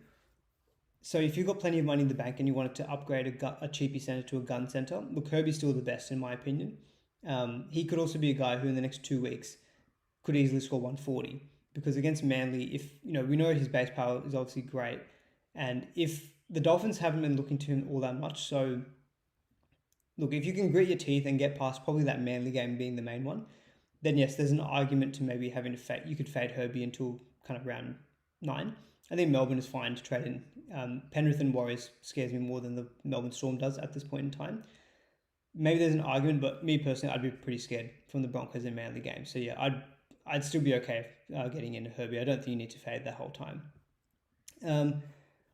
So if you've got plenty of money in the bank and you wanted to upgrade a cheapie centre to a gun centre, look, Herbie's still the best in my opinion. He could also be a guy who in the next 2 weeks could easily score 140, because against Manly, if we know his base power is obviously great, and if the Dolphins haven't been looking to him all that much, so look, if you can grit your teeth and get past probably that Manly game being the main one, then yes, there's an argument to maybe having to fade. You could fade Herbie until kind of round 9. I think Melbourne is fine to trade in. Penrith and Warriors scares me more than the Melbourne Storm does at this point in time. Maybe there's an argument, but me personally, I'd be pretty scared from the Broncos and Manly game. So yeah, I'd still be okay getting into Herbie. I don't think you need to fade that whole time.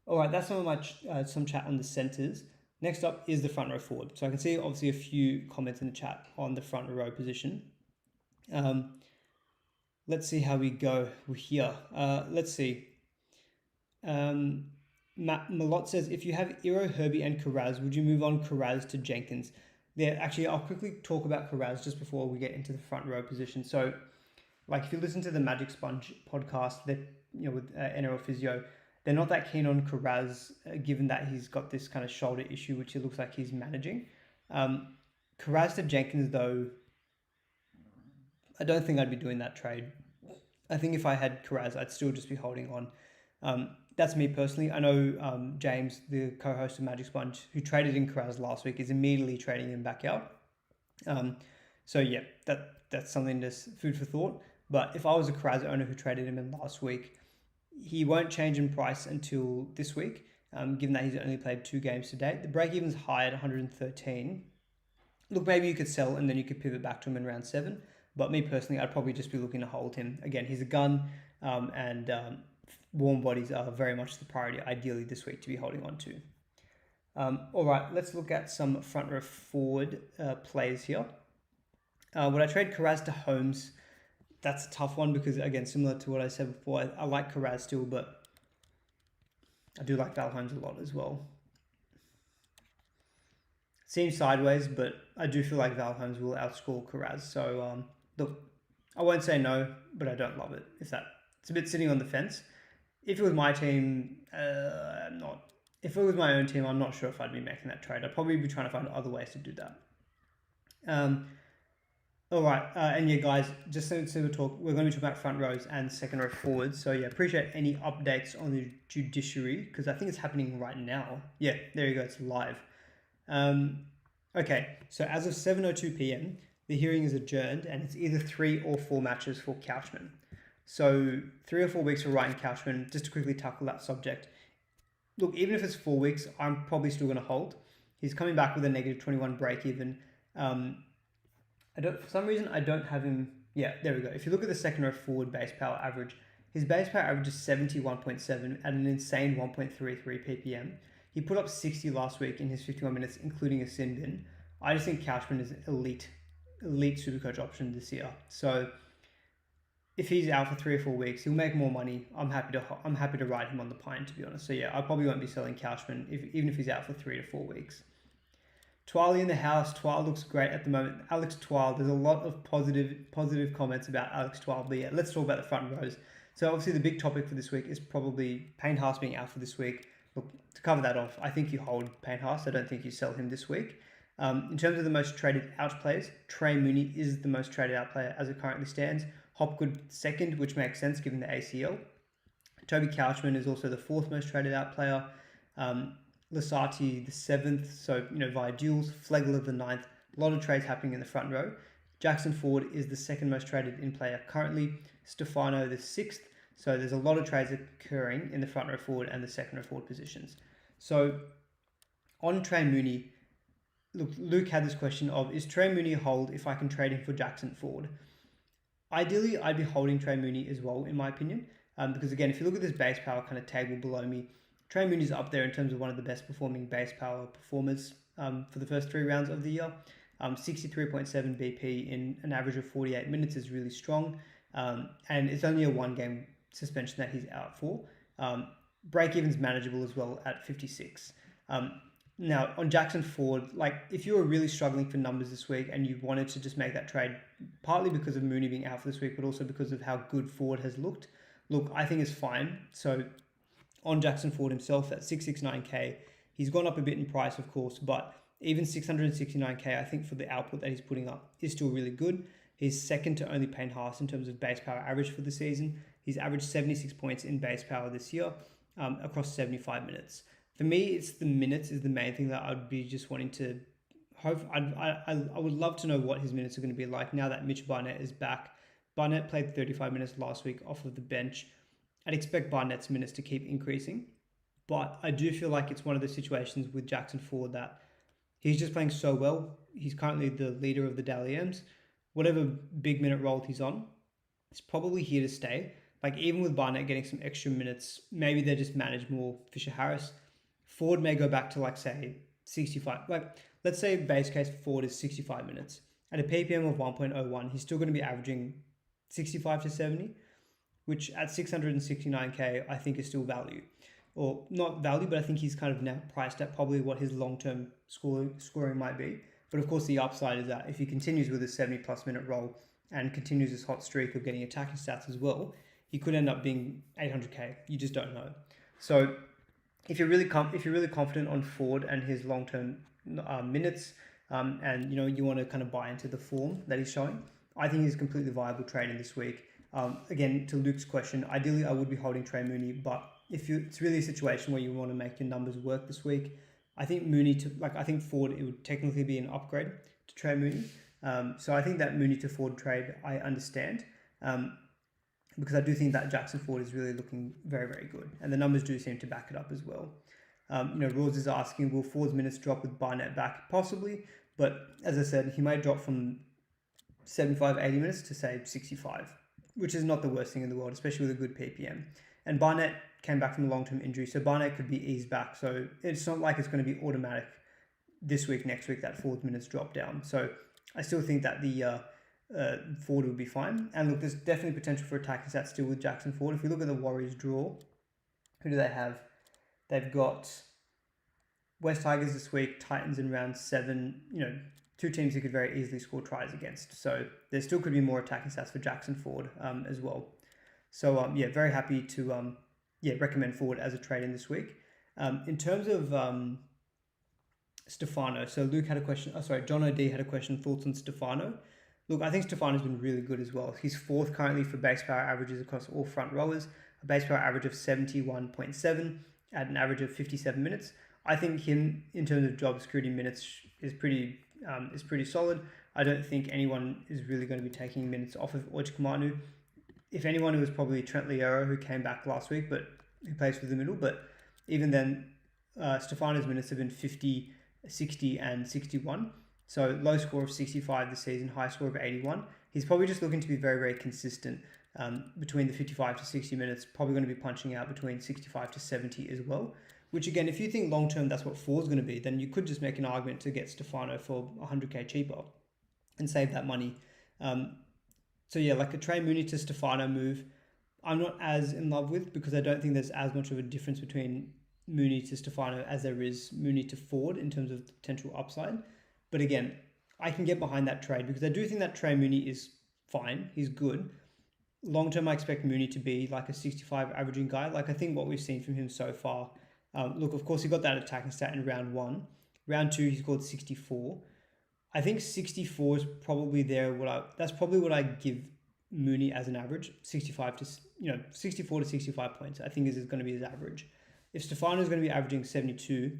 All right, that's some chat on the centres. Next up is the front row forward. So I can see obviously a few comments in the chat on the front row position. Let's see how we go here. Let's see. Malott says, if you have Iro, Herbie and Karaz, would you move on Karaz to Jenkins? There, actually, I'll quickly talk about Karaz just before we get into the front row position. So, like, if you listen to the Magic Sponge podcast, that with NRL Physio, they're not that keen on Karaz, given that he's got this kind of shoulder issue, which it looks like he's managing. Karaz to Jenkins, though, I don't think I'd be doing that trade. I think if I had Karaz, I'd still just be holding on. That's me personally. I know James, the co-host of Magic Sponge, who traded in Karaz last week, is immediately trading him back out. So yeah, that's something just food for thought. But if I was a Karaz owner who traded him in last week, he won't change in price until this week, given that he's only played 2 games to date. The break-even's high at 113. Look, maybe you could sell and then you could pivot back to him in round 7. But me personally, I'd probably just be looking to hold him. Again, he's a gun, and warm bodies are very much the priority, ideally, this week to be holding on to. All right, let's look at some front row forward plays here. Would I trade Karaz to Holmes? That's a tough one because, again, similar to what I said before, I like Karaz still, but I do like Val Holmes a lot as well. Seems sideways, but I do feel like Val Holmes will outscore Karaz. So, look, I won't say no, but I don't love it. It's a bit sitting on the fence. If it was my team, I'm not. If it was my own team, I'm not sure if I'd be making that trade. I'd probably be trying to find other ways to do that. All right, and yeah, guys, just so we talk, we're going to be talking about front rows and second row forwards. So yeah, appreciate any updates on the judiciary because I think it's happening right now. Yeah, there you go, it's live. Okay, so as of 7:02 p.m., the hearing is adjourned, and it's either 3 or 4 matches for Couchman. So 3 or 4 weeks for Ryan Couchman. Just to quickly tackle that subject. Look, even if it's 4 weeks, I'm probably still going to hold. He's coming back with a negative 21 break even. For some reason, I don't have him. Yeah, there we go. If you look at the second row forward base power average, his base power average is 71.7 at an insane 1.33 ppm. He put up 60 last week in his 51 minutes, including a sin bin. I just think Couchman is an elite supercoach option this year. So if he's out for 3 or 4 weeks, he'll make more money. I'm happy to ride him on the pine, to be honest. So yeah, I probably won't be selling Couchman even if he's out for 3 to 4 weeks. Twiley in the house. Twile looks great at the moment. Alex Twile, there's a lot of positive comments about Alex Twile. But yeah, let's talk about the front rows. So obviously the big topic for this week is probably Payne Haas being out for this week. Look, to cover that off, I think you hold Payne Haas. I don't think you sell him this week. In terms of the most traded out players, Trey Mooney is the most traded out player as it currently stands. Hopgood second, which makes sense given the ACL. Toby Couchman is also the fourth most traded out player. Lasati the seventh, so via duels. Flegler the ninth. A lot of trades happening in the front row. Jackson Ford is the second most traded in player currently. Stefano the sixth. So there's a lot of trades occurring in the front row forward and the second row forward positions. So on Trey Mooney, look, Luke had this question of, is Trey Mooney a hold if I can trade him for Jackson Ford? Ideally, I'd be holding Trey Mooney as well, in my opinion, because again, if you look at this base power kind of table below me, Trey Mooney's up there in terms of one of the best performing base power performers for the first 3 rounds of the year. 63.7 BP in an average of 48 minutes is really strong, and it's only a 1-game suspension that he's out for. Break-even's manageable as well at 56. Now, on Jackson Ford, if you were really struggling for numbers this week and you wanted to just make that trade, partly because of Mooney being out for this week, but also because of how good Ford has looked, look, I think it's fine. So on Jackson Ford himself at 669k, he's gone up a bit in price, of course, but even 669k, I think for the output that he's putting up is still really good. He's second to only Payne Haas in terms of base power average for the season. He's averaged 76 points in base power this year across 75 minutes. For me, it's the minutes is the main thing that I'd be just wanting to hope. I would love to know what his minutes are going to be like now that Mitch Barnett is back. Barnett played 35 minutes last week off of the bench. I'd expect Barnett's minutes to keep increasing, but I do feel like it's one of those situations with Jackson Ford that he's just playing so well. He's currently the leader of the Dally M's. Whatever big minute role he's on, it's probably here to stay. Even with Barnett getting some extra minutes, maybe they just manage more Fisher-Harris. Ford may go back to say 65. Let's say base case Ford is 65 minutes. At a ppm of 1.01, he's still going to be averaging 65 to 70, which at 669k, I think is still value. Or not value, but I think he's kind of now priced at probably what his long-term scoring might be. But of course, the upside is that if he continues with a 70-plus minute role and continues this hot streak of getting attacking stats as well, he could end up being 800k. You just don't know. So if you're really confident on Ford and his long-term minutes, and you want to kind of buy into the form that he's showing, I think he's a completely viable trade in this week. Again, to Luke's question, ideally I would be holding Trey Mooney, but it's really a situation where you want to make your numbers work this week, I think I think Ford, it would technically be an upgrade to Trey Mooney. So I think that Mooney to Ford trade, I understand. Because I do think that Jackson Ford is really looking very, very good. And the numbers do seem to back it up as well. Rawls is asking, will Ford's minutes drop with Barnett back? Possibly. But as I said, he might drop from 75, 80 minutes to say 65, which is not the worst thing in the world, especially with a good PPM. And Barnett came back from a long-term injury, so Barnett could be eased back. So it's not like it's going to be automatic this week, next week, that Ford's minutes drop down. So I still think that the Ford would be fine. And look, there's definitely potential for attacking stats still with Jackson Ford. If we look at the Warriors draw, who do they have? They've got West Tigers this week, Titans in round 7, two teams who could very easily score tries against. So there still could be more attacking stats for Jackson Ford as well. So very happy to recommend Ford as a trade in this week. In terms of Stefano, so Luke had a question. John O'D had a question, thoughts on Stefano. look, I think Stefano's been really good as well. He's fourth currently for base power averages across all front rowers, a base power average of 71.7 at an average of 57 minutes. I think him, in terms of job security minutes, is pretty solid. I don't think anyone is really going to be taking minutes off of Oichkamanu. If anyone, it was probably Trent Liero, who came back last week, but who plays through the middle. But even then, Stefano's minutes have been 50, 60, and 61. So low score of 65 this season, high score of 81. He's probably just looking to be very, very consistent between the 55 to 60 minutes, probably going to be punching out between 65 to 70 as well. Which again, if you think long-term that's what Ford's going to be, then you could just make an argument to get Stefano for 100k cheaper and save that money. So yeah, like a Trey Mooney to Stefano move, I'm not as in love with, because I don't think there's as much of a difference between Mooney to Stefano as there is Mooney to Ford in terms of potential upside. But again, I can get behind that trade because I do think that Trey Mooney is fine. He's good. Long term, I expect Mooney to be like a 65 averaging guy. Like I think what we've seen from him so far. Look, of course, he got that attacking stat in round 1. Round 2, he scored 64. I think 64 is probably that's probably what I give Mooney as an average. 64 to 65 points, I think is going to be his average. If Stefano is going to be averaging 72,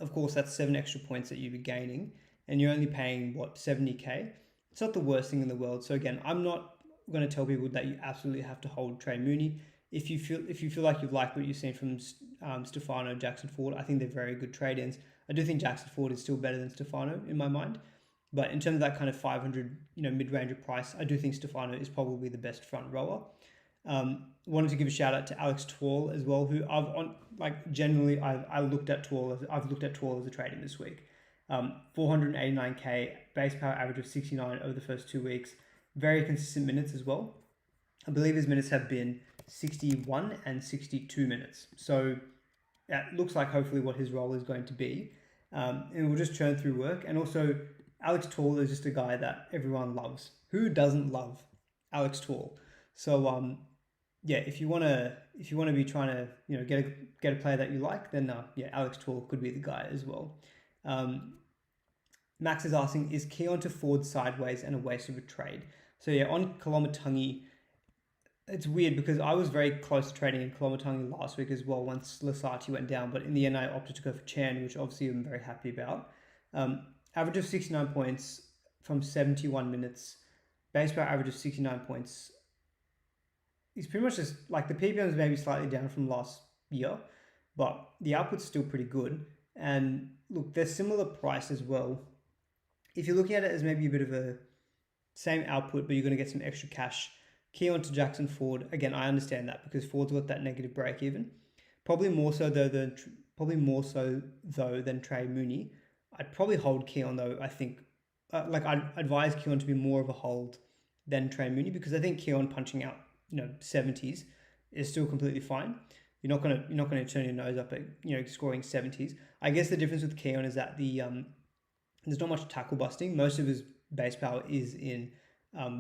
of course, that's 7 extra points that you'd be gaining, and you're only paying, 70k? It's not the worst thing in the world. So again, I'm not going to tell people that you absolutely have to hold Trey Mooney. If you feel like you've liked what you've seen from Stefano, Jackson Ford, I think they're very good trade-ins. I do think Jackson Ford is still better than Stefano in my mind. But in terms of that kind of 500, mid-range price, I do think Stefano is probably the best front rower. Wanted to give a shout out to Alex Twall as well, who I've looked at Twall as a trade-in this week. 489k, base power average of 69 over the first 2 weeks. Very consistent minutes as well. I believe his minutes have been 61 and 62 minutes. So that looks like hopefully what his role is going to be. And we'll just churn through work. And also, Alex Twall is just a guy that everyone loves. Who doesn't love Alex Twall? So if you want to be trying to get a player that you like, then Alex Twall could be the guy as well. Max is asking, is Keon to Ford sideways and a waste of a trade? So on Kolomatangi, it's weird because I was very close to trading in Kolomatangi last week as well once Lasati went down, but in the end I opted to go for Chan, which obviously I'm very happy about. Average of 69 points from 71 minutes, base power average of 69 points. He's pretty much just like the PPM is maybe slightly down from last year, but the output's still pretty good. And look, they're similar price as well. If you're looking at it as maybe a bit of a same output, but you're going to get some extra cash, Keon to Jackson Ford. Again, I understand that because Ford's got that negative break even. Probably more so though than Trey Mooney. I'd probably hold Keon though. I think I'd advise Keon to be more of a hold than Trey Mooney because I think Keon punching out 70s is still completely fine. You're not gonna turn your nose up at scoring 70s. I guess the difference with Keon is that there's not much tackle busting. Most of his base power is in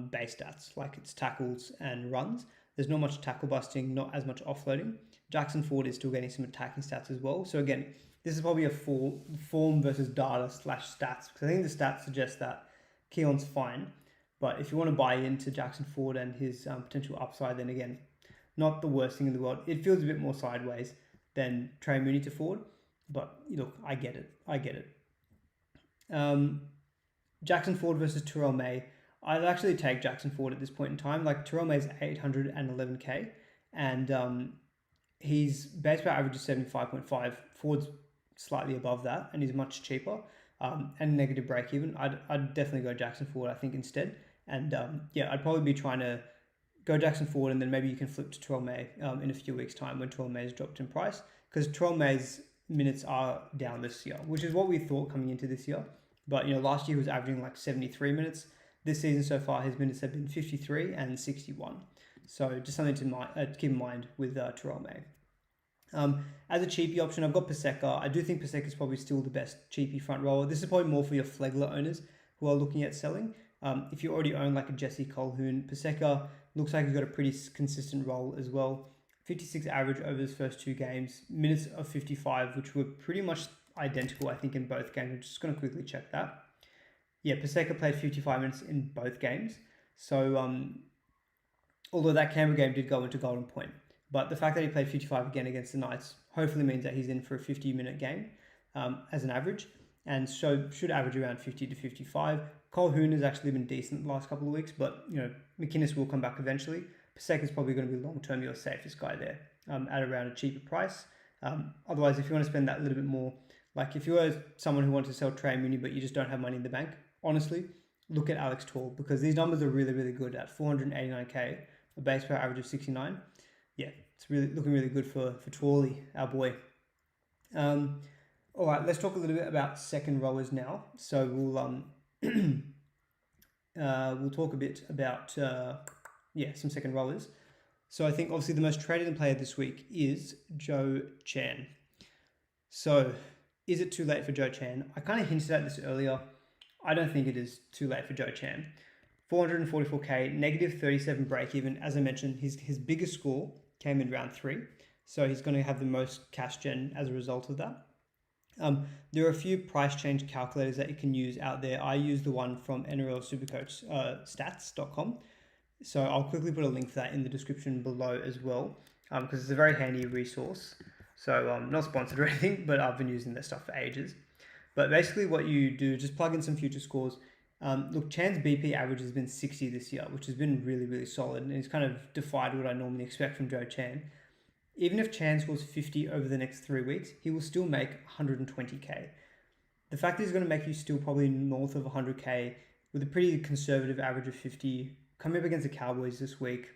base stats, like it's tackles and runs. There's not much tackle busting, not as much offloading. Jackson Ford is still getting some attacking stats as well. So again, this is probably a form versus data / stats, because I think the stats suggest that Keon's fine. But if you want to buy into Jackson Ford and his potential upside, then again, not the worst thing in the world. It feels a bit more sideways than Trey Mooney to Ford, but look, I get it. Jackson Ford versus Terrell May. I'd actually take Jackson Ford at this point in time. Like Terrell May's 811k, and his base power average is 75.5. Ford's slightly above that, and he's much cheaper. And negative break even. I'd definitely go Jackson Ford, I think, instead. And I'd probably be trying to go Jackson Ford, and then maybe you can flip to Terrell May in a few weeks' time when Terrell May's dropped in price, because Terrell May's minutes are down this year, which is what we thought coming into this year. But last year he was averaging like 73 minutes. This season so far, his minutes have been 53 and 61. So just something to keep in mind with Terrell May. As a cheapie option, I've got Paseka. I do think Paseka is probably still the best cheapie front rower. This is probably more for your Flegler owners who are looking at selling. If you already own like a Jesse Colquhoun, Paseka looks like he's got a pretty consistent role as well. 56 average over his first 2 games, minutes of 55, which were pretty much identical, I think, in both games. I'm just going to quickly check that. Yeah, Paseka played 55 minutes in both games. So although that Canberra game did go into golden point, but the fact that he played 55 again against the Knights hopefully means that he's in for a 50-minute game as an average, and so should average around 50 to 55. Cole Hoon has actually been decent the last couple of weeks, but McInnes will come back eventually. Paseka's probably going to be long-term your safest guy there at around a cheaper price. Otherwise, if you want to spend that little bit more, like if you are someone who wants to sell Trey Mooney but you just don't have money in the bank, honestly, look at Alex Tall, because these numbers are really, really good at 489k, a base power average of 69. Yeah, it's really looking really good for Tawley, our boy. All right, let's talk a little bit about second rowers now. So we'll we'll talk a bit about some second rowers. So I think obviously the most traded in player this week is Joe Chan. So is it too late for Joe Chan? I kind of hinted at this earlier. I don't think it is too late for Joe Chan. 444k, negative 37 break even. As I mentioned, his biggest score came in round 3. So he's going to have the most cash gen as a result of that. There are a few price change calculators that you can use out there. I use the one from NRL SuperCoach Stats.com. So I'll quickly put a link for that in the description below as well, because it's a very handy resource. So not sponsored or anything, but I've been using this stuff for ages. But basically what you do, just plug in some future scores. Look, Chan's BP average has been 60 this year, which has been really, really solid. And he's kind of defied what I normally expect from Joe Chan. Even if Chan scores 50 over the next 3 weeks, he will still make 120k. The fact that he's going to make you still probably north of 100k with a pretty conservative average of 50, coming up against the Cowboys this week,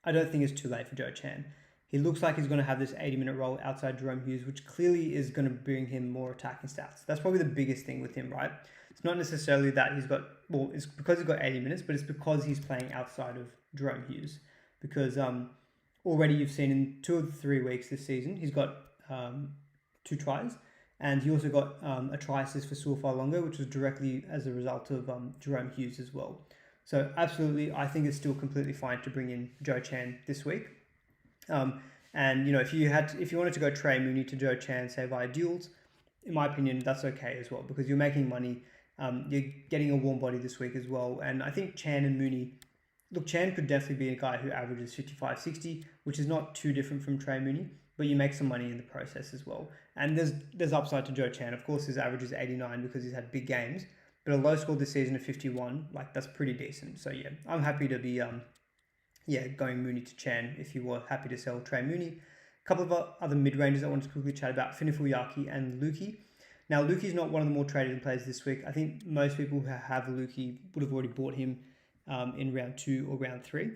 I don't think it's too late for Joe Chan. He looks like he's going to have this 80-minute role outside Jerome Hughes, which clearly is going to bring him more attacking stats. That's probably the biggest thing with him, right? It's not necessarily that he's got, well, it's because he's got 80 minutes, but it's because he's playing outside of Jerome Hughes. Because already you've seen in 2 of the 3 weeks this season, he's got 2 tries. And he also got a try assist for Suafalonga, which was directly as a result of Jerome Hughes as well. So absolutely, I think it's still completely fine to bring in Joe Chan this week. And if you wanted to go Trey Mooney to Joe Chan, say via duels, in my opinion, that's okay as well, because you're making money. You're getting a warm body this week as well. And I think Chan and Mooney, look, Chan could definitely be a guy who averages 55, 60, which is not too different from Trey Mooney, but you make some money in the process as well. And there's upside to Joe Chan. Of course, his average is 89 because he's had big games, but a low score this season of 51, like that's pretty decent. So yeah, I'm happy to be going Mooney to Chan if you were happy to sell Trey Mooney. A couple of other mid-rangers I wanted to quickly chat about, Finifuyaki and Lukey. Now, Lukey's not one of the more traded players this week. I think most people who have Lukey would have already bought him in round 2 or round 3.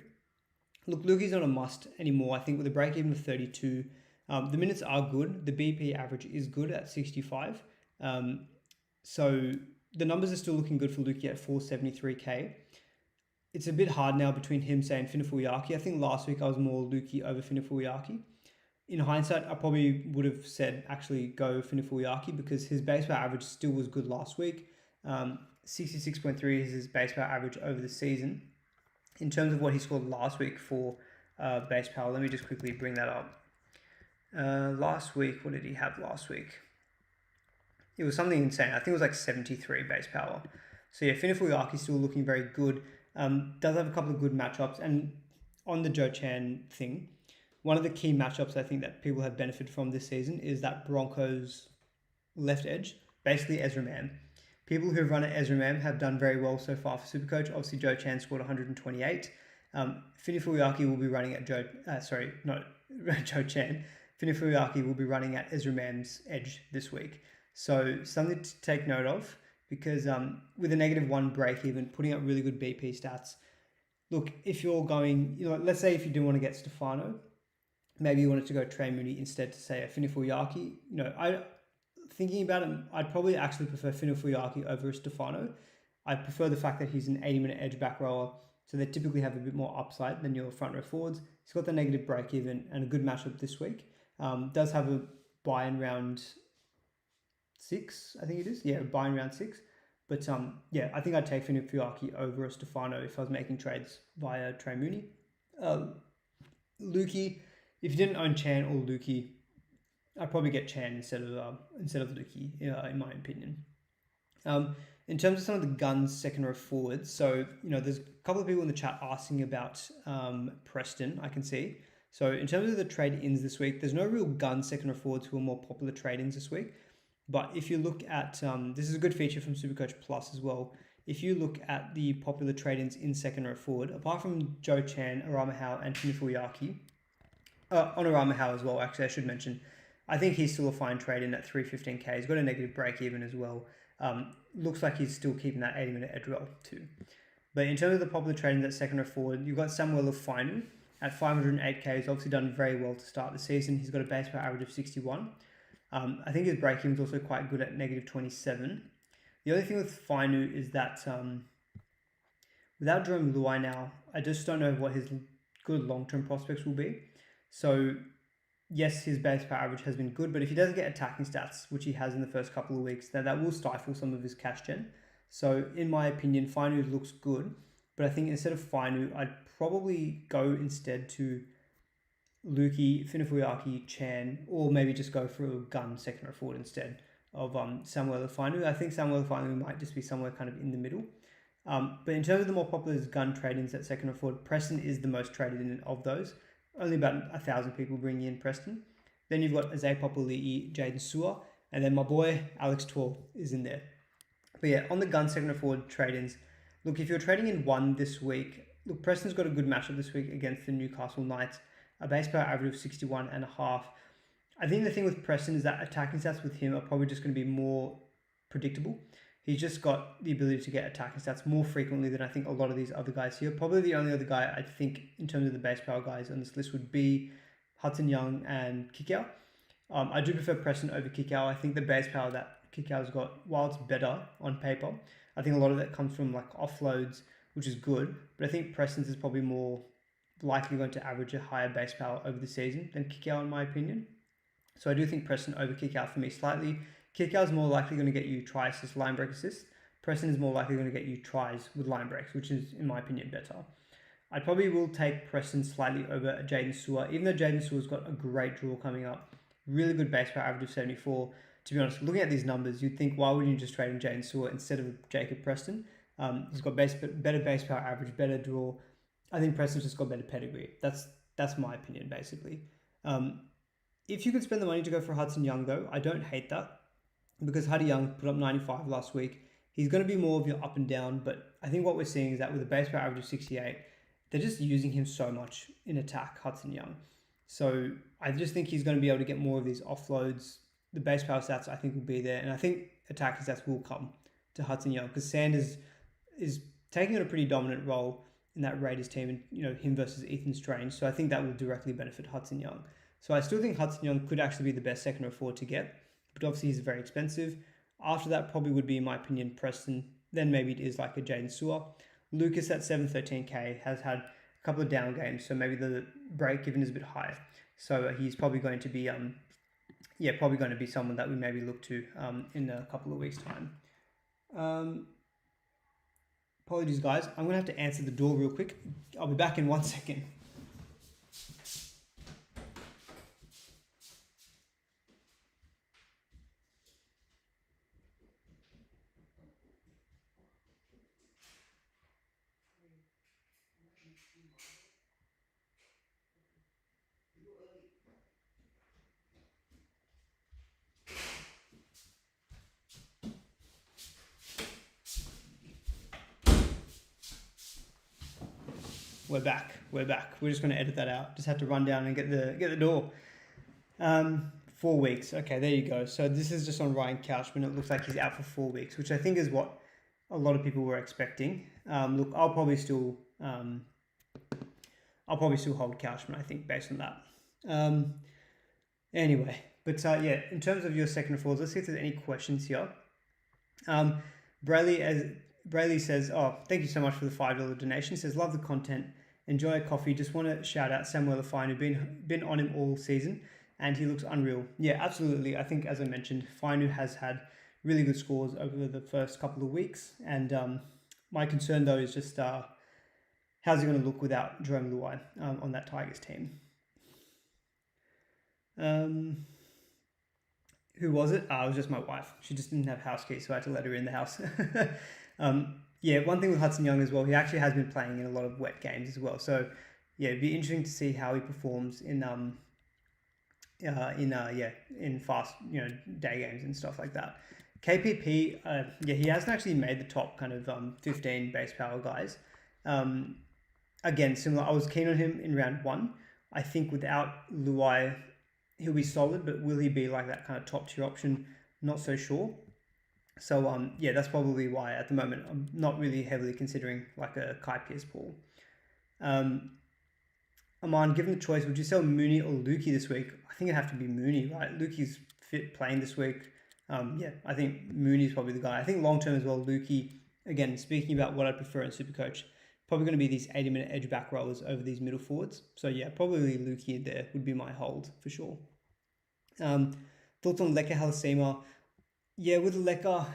Look, Lukey's not a must anymore. I think with a break-even of 32, the minutes are good. The BP average is good at 65. So the numbers are still looking good for Lukey at 473k. It's a bit hard now between him saying Finifuyaki. I think last week I was more Lukey over Finifuyaki. In hindsight, I probably would have said actually go Finifuyaki because his base power average still was good last week. 66.3 is his base power average over the season. In terms of what he scored last week for base power, let me just quickly bring that up. Last week, what did he have last week? It was something insane. I think it was like 73 base power. So yeah, Finifuyaki still looking very good. Does have a couple of good matchups. And on the Joe Chan thing, one of the key matchups I think that people have benefited from this season is that Broncos left edge, basically Ezra Mam. People who've run at Ezra Mam have done very well so far for Supercoach. Obviously, Joe Chan scored 128. Finifuyaki will be running at Joe Chan. Finifuyaki will be running at Ezra Mam's edge this week. So something to take note of, because with a -1 break even, putting up really good BP stats. Look, if you're going, let's say if you do want to get Stefano, maybe you wanted to go Trey Mooney instead to say a Finifuyaki. Thinking about it, I'd probably actually prefer Finifuyaki over Stefano. I prefer the fact that he's an 80-minute edge back rower, so they typically have a bit more upside than your front row forwards. He's got the negative break even and a good matchup this week. Does have a buy in round 6, I think it is. Yeah, buy in round 6. But I think I'd take Finifuyaki over Stefano if I was making trades via Trey Mooney. Lukey, if you didn't own Chan or Lukey, I'd probably get Chan instead of Lukey, in my opinion. In terms of some of the guns second row forwards, so there's a couple of people in the chat asking about Preston. I can see. So in terms of the trade-ins this week, there's no real gun second row forwards who are more popular trade-ins this week. But if you look at this is a good feature from SuperCoach Plus as well. If you look at the popular trade-ins in second row forward, apart from Joe Chan, Arama Howe, and Tunifuliaki, on Arama Howe as well, actually, I should mention, I think he's still a fine trade-in at 315k. He's got a negative break-even as well. Looks like he's still keeping that 80-minute edge roll too. But in terms of the popular trade-in at second row forward, you've got Samuel Fainu at 508k. He's obviously done very well to start the season. He's got a base power average of 61. I think his break-even is also quite good at negative 27. The only thing with Fainu is that without Jerome Luai now, I just don't know what his good long-term prospects will be. So yes, his base power average has been good, but if he doesn't get attacking stats, which he has in the first couple of weeks, then that will stifle some of his cash gen. So in my opinion, Fainu looks good, but I think instead of Fainu, I'd probably go instead to Lukey, Finifuyaki, Chan, or maybe just go for a gun second row forward instead of Samuel Fainu. I think Samuel Fainu might just be somewhere kind of in the middle. But in terms of the more popular gun trade-ins at second row forward, Preston is the most traded in of those. Only about 1,000 people bringing in Preston. Then you've got Azay Papali'i, Jaden Sewer, and then my boy Alex Tor is in there. But yeah, on the gun second row forward trade-ins, look, if you're trading in one this week, look, Preston's got a good matchup this week against the Newcastle Knights, a base power average of 61.5. I think the thing with Preston is that attacking stats with him are probably just going to be more predictable. He's just got the ability to get attacking stats more frequently than I think a lot of these other guys here. Probably the only other guy I think in terms of the base power guys on this list would be Hudson Young and Kikau. I do prefer Preston over Kikau. I think the base power that Kikau's got, while it's better on paper, I think a lot of that comes from like offloads, which is good. But I think Preston's is probably more likely going to average a higher base power over the season than Kikau in my opinion. So I do think Preston over Kikau for me slightly. Kikau is more likely going to get you try assist, line break assist. Preston is more likely going to get you tries with line breaks, which is, in my opinion, better. I probably will take Preston slightly over Jaden Sewer, even though Jaden Sewer's got a great draw coming up. Really good base power average of 74. To be honest, looking at these numbers, you'd think, why wouldn't you just trade in Jaden Sewer instead of Jacob Preston? He's got better base power average, better draw. I think Preston's just got better pedigree. That's my opinion, basically. If you could spend the money to go for Hudson Young, though, I don't hate that. Because Huddy Young put up 95 last week. He's going to be more of your up and down, but I think what we're seeing is that with a base power average of 68, they're just using him so much in attack, Hudson Young. So I just think he's going to be able to get more of these offloads. The base power stats I think will be there, and I think attacking stats will come to Hudson Young because Sanders is taking on a pretty dominant role in that Raiders team, and him versus Ethan Strange. So I think that will directly benefit Hudson Young. So I still think Hudson Young could actually be the best second row forward to get. But obviously he's very expensive. After that probably would be, in my opinion, Preston. Then maybe it is like a Jaden Sewer. Lucas at 713k has had a couple of down games, so maybe the break given is a bit higher. So he's probably going to be, probably going to be someone that we maybe look to in a couple of weeks' time. Apologies, guys. I'm going to have to answer the door real quick. I'll be back in 1 second. We're back. We're just going to edit that out. Just had to run down and get the door. 4 weeks. Okay, there you go. So this is just on Ryan Couchman. It looks like he's out for 4 weeks, which I think is what a lot of people were expecting. Look, I'll probably still hold Couchman, I think, based on that. Anyway, but in terms of your second forwards, let's see if there's any questions here. Brayley says, oh, thank you so much for the $5 donation. He says, love the content. Enjoy a coffee. Just want to shout out Samuel Fainu. Been on him all season, and he looks unreal. Yeah, absolutely. I think, as I mentioned, Fainu has had really good scores over the first couple of weeks. And my concern, though, is just how's he going to look without Jerome Luai on that Tigers team? Who was it? It was just my wife. She just didn't have house keys, so I had to let her in the house. Yeah, one thing with Hudson Young as well, he actually has been playing in a lot of wet games as well. So yeah, it'd be interesting to see how he performs in fast day games and stuff like that. KPP, he hasn't actually made the top kind of 15 base power guys. Again, similar. I was keen on him in round 1. I think without Luai, he'll be solid, but will he be like that kind of top tier option? Not so sure. So that's probably why at the moment I'm not really heavily considering like a Kai Pierce-Paul. Aman, given the choice, would you sell Mooney or Lukey this week? I think it'd have to be Mooney, right? Lukey's fit playing this week. I think Mooney's probably the guy. I think long term as well, Lukey, again, speaking about what I prefer in Supercoach, probably going to be these 80-minute edge back rowers over these middle forwards. So yeah, probably Lukey there would be my hold for sure. Thoughts on Leka Halasima? Yeah, with Leka,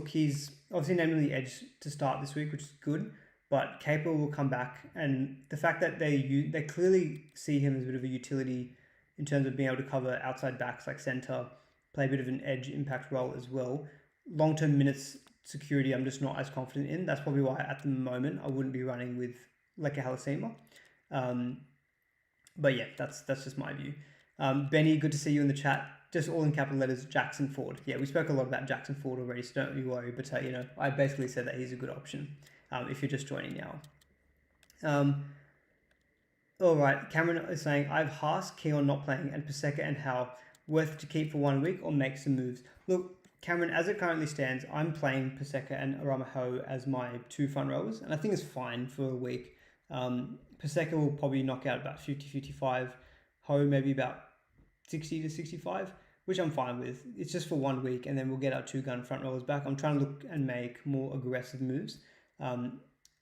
he's obviously named on the edge to start this week, which is good. But Caper will come back, and the fact that they clearly see him as a bit of a utility in terms of being able to cover outside backs like centre, play a bit of an edge impact role as well. Long-term minutes security, I'm just not as confident in. That's probably why at the moment I wouldn't be running with Leka Halasima. But yeah, that's just my view. Benny, good to see you in the chat. Just all in capital letters, Jackson Ford. Yeah, we spoke a lot about Jackson Ford already, so don't you worry. But I basically said that he's a good option. If you're just joining now. All right, Cameron is saying, I have Haas, Keon not playing, and Paseka and Howe worth to keep for 1 week or make some moves. Look, Cameron, as it currently stands, I'm playing Paseka and Aramaho as my 2 front rowers, and I think it's fine for a week. Paseka will probably knock out about 50-55, Ho maybe about 60 to 65, which I'm fine with. It's just for 1 week, and then we'll get our 2 gun front rowers back. I'm trying to look and make more aggressive moves.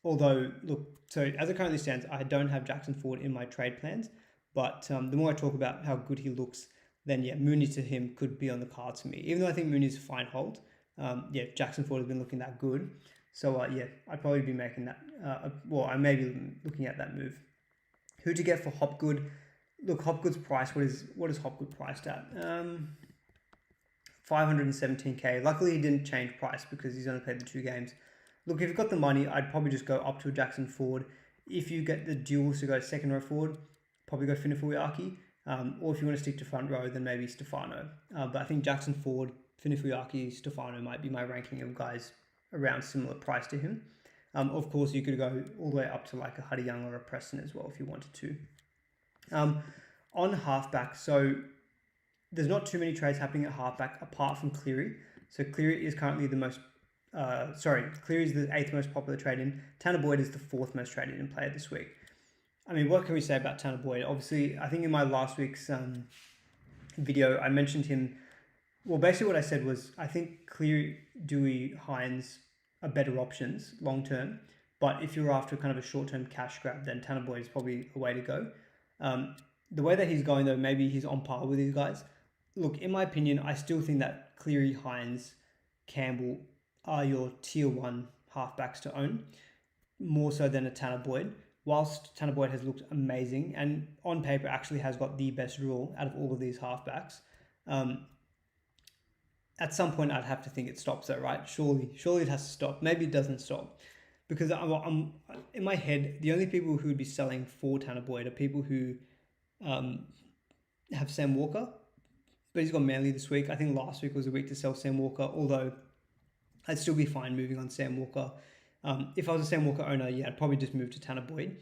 Although, look, so as it currently stands, I don't have Jackson Ford in my trade plans, but the more I talk about how good he looks, then yeah, Mooney to him could be on the cards for me. Even though I think Mooney's a fine hold, Jackson Ford has been looking that good. So I'd probably be making that, I may be looking at that move. Who to get for Hopgood? Look, Hopgood's price, what is Hopgood priced at? 517k. Luckily he didn't change price because he's only played the 2 games. Look, if you've got the money, I'd probably just go up to a Jackson Ford. If you get the duels to go second row forward, probably go Finifuyaki. Or if you want to stick to front row, then maybe Stefano. But I think Jackson Ford, Finifuyaki, Stefano might be my ranking of guys around similar price to him. Of course, you could go all the way up to like a Huddy Young or a Preston as well if you wanted to. On halfback, so there's not too many trades happening at halfback apart from Cleary. So Cleary is currently Cleary is the 8th most popular trade in. Tanner Boyd is the 4th most traded in player this week. I mean, what can we say about Tanner Boyd? Obviously, I think in my last week's video, I mentioned him. Well, basically what I said was, I think Cleary, Dewey, Hines are better options long term. But if you're after kind of a short-term cash grab, then Tanner Boyd is probably a way to go. The way that he's going, though, maybe he's on par with these guys. Look, in my opinion, I still think that Cleary, Hines, Campbell are your tier 1 halfbacks to own, more so than a Tanner Boyd. Whilst Tanner Boyd has looked amazing and on paper actually has got the best rule out of all of these halfbacks, at some point I'd have to think it stops though, right? Surely it has to stop. Maybe it doesn't stop. Because I'm in my head, the only people who would be selling for Tanner Boyd are people who have Sam Walker, but he's got Manly this week. I think last week was a week to sell Sam Walker, although I'd still be fine moving on Sam Walker. If I was a Sam Walker owner, I'd probably just move to Tanner Boyd.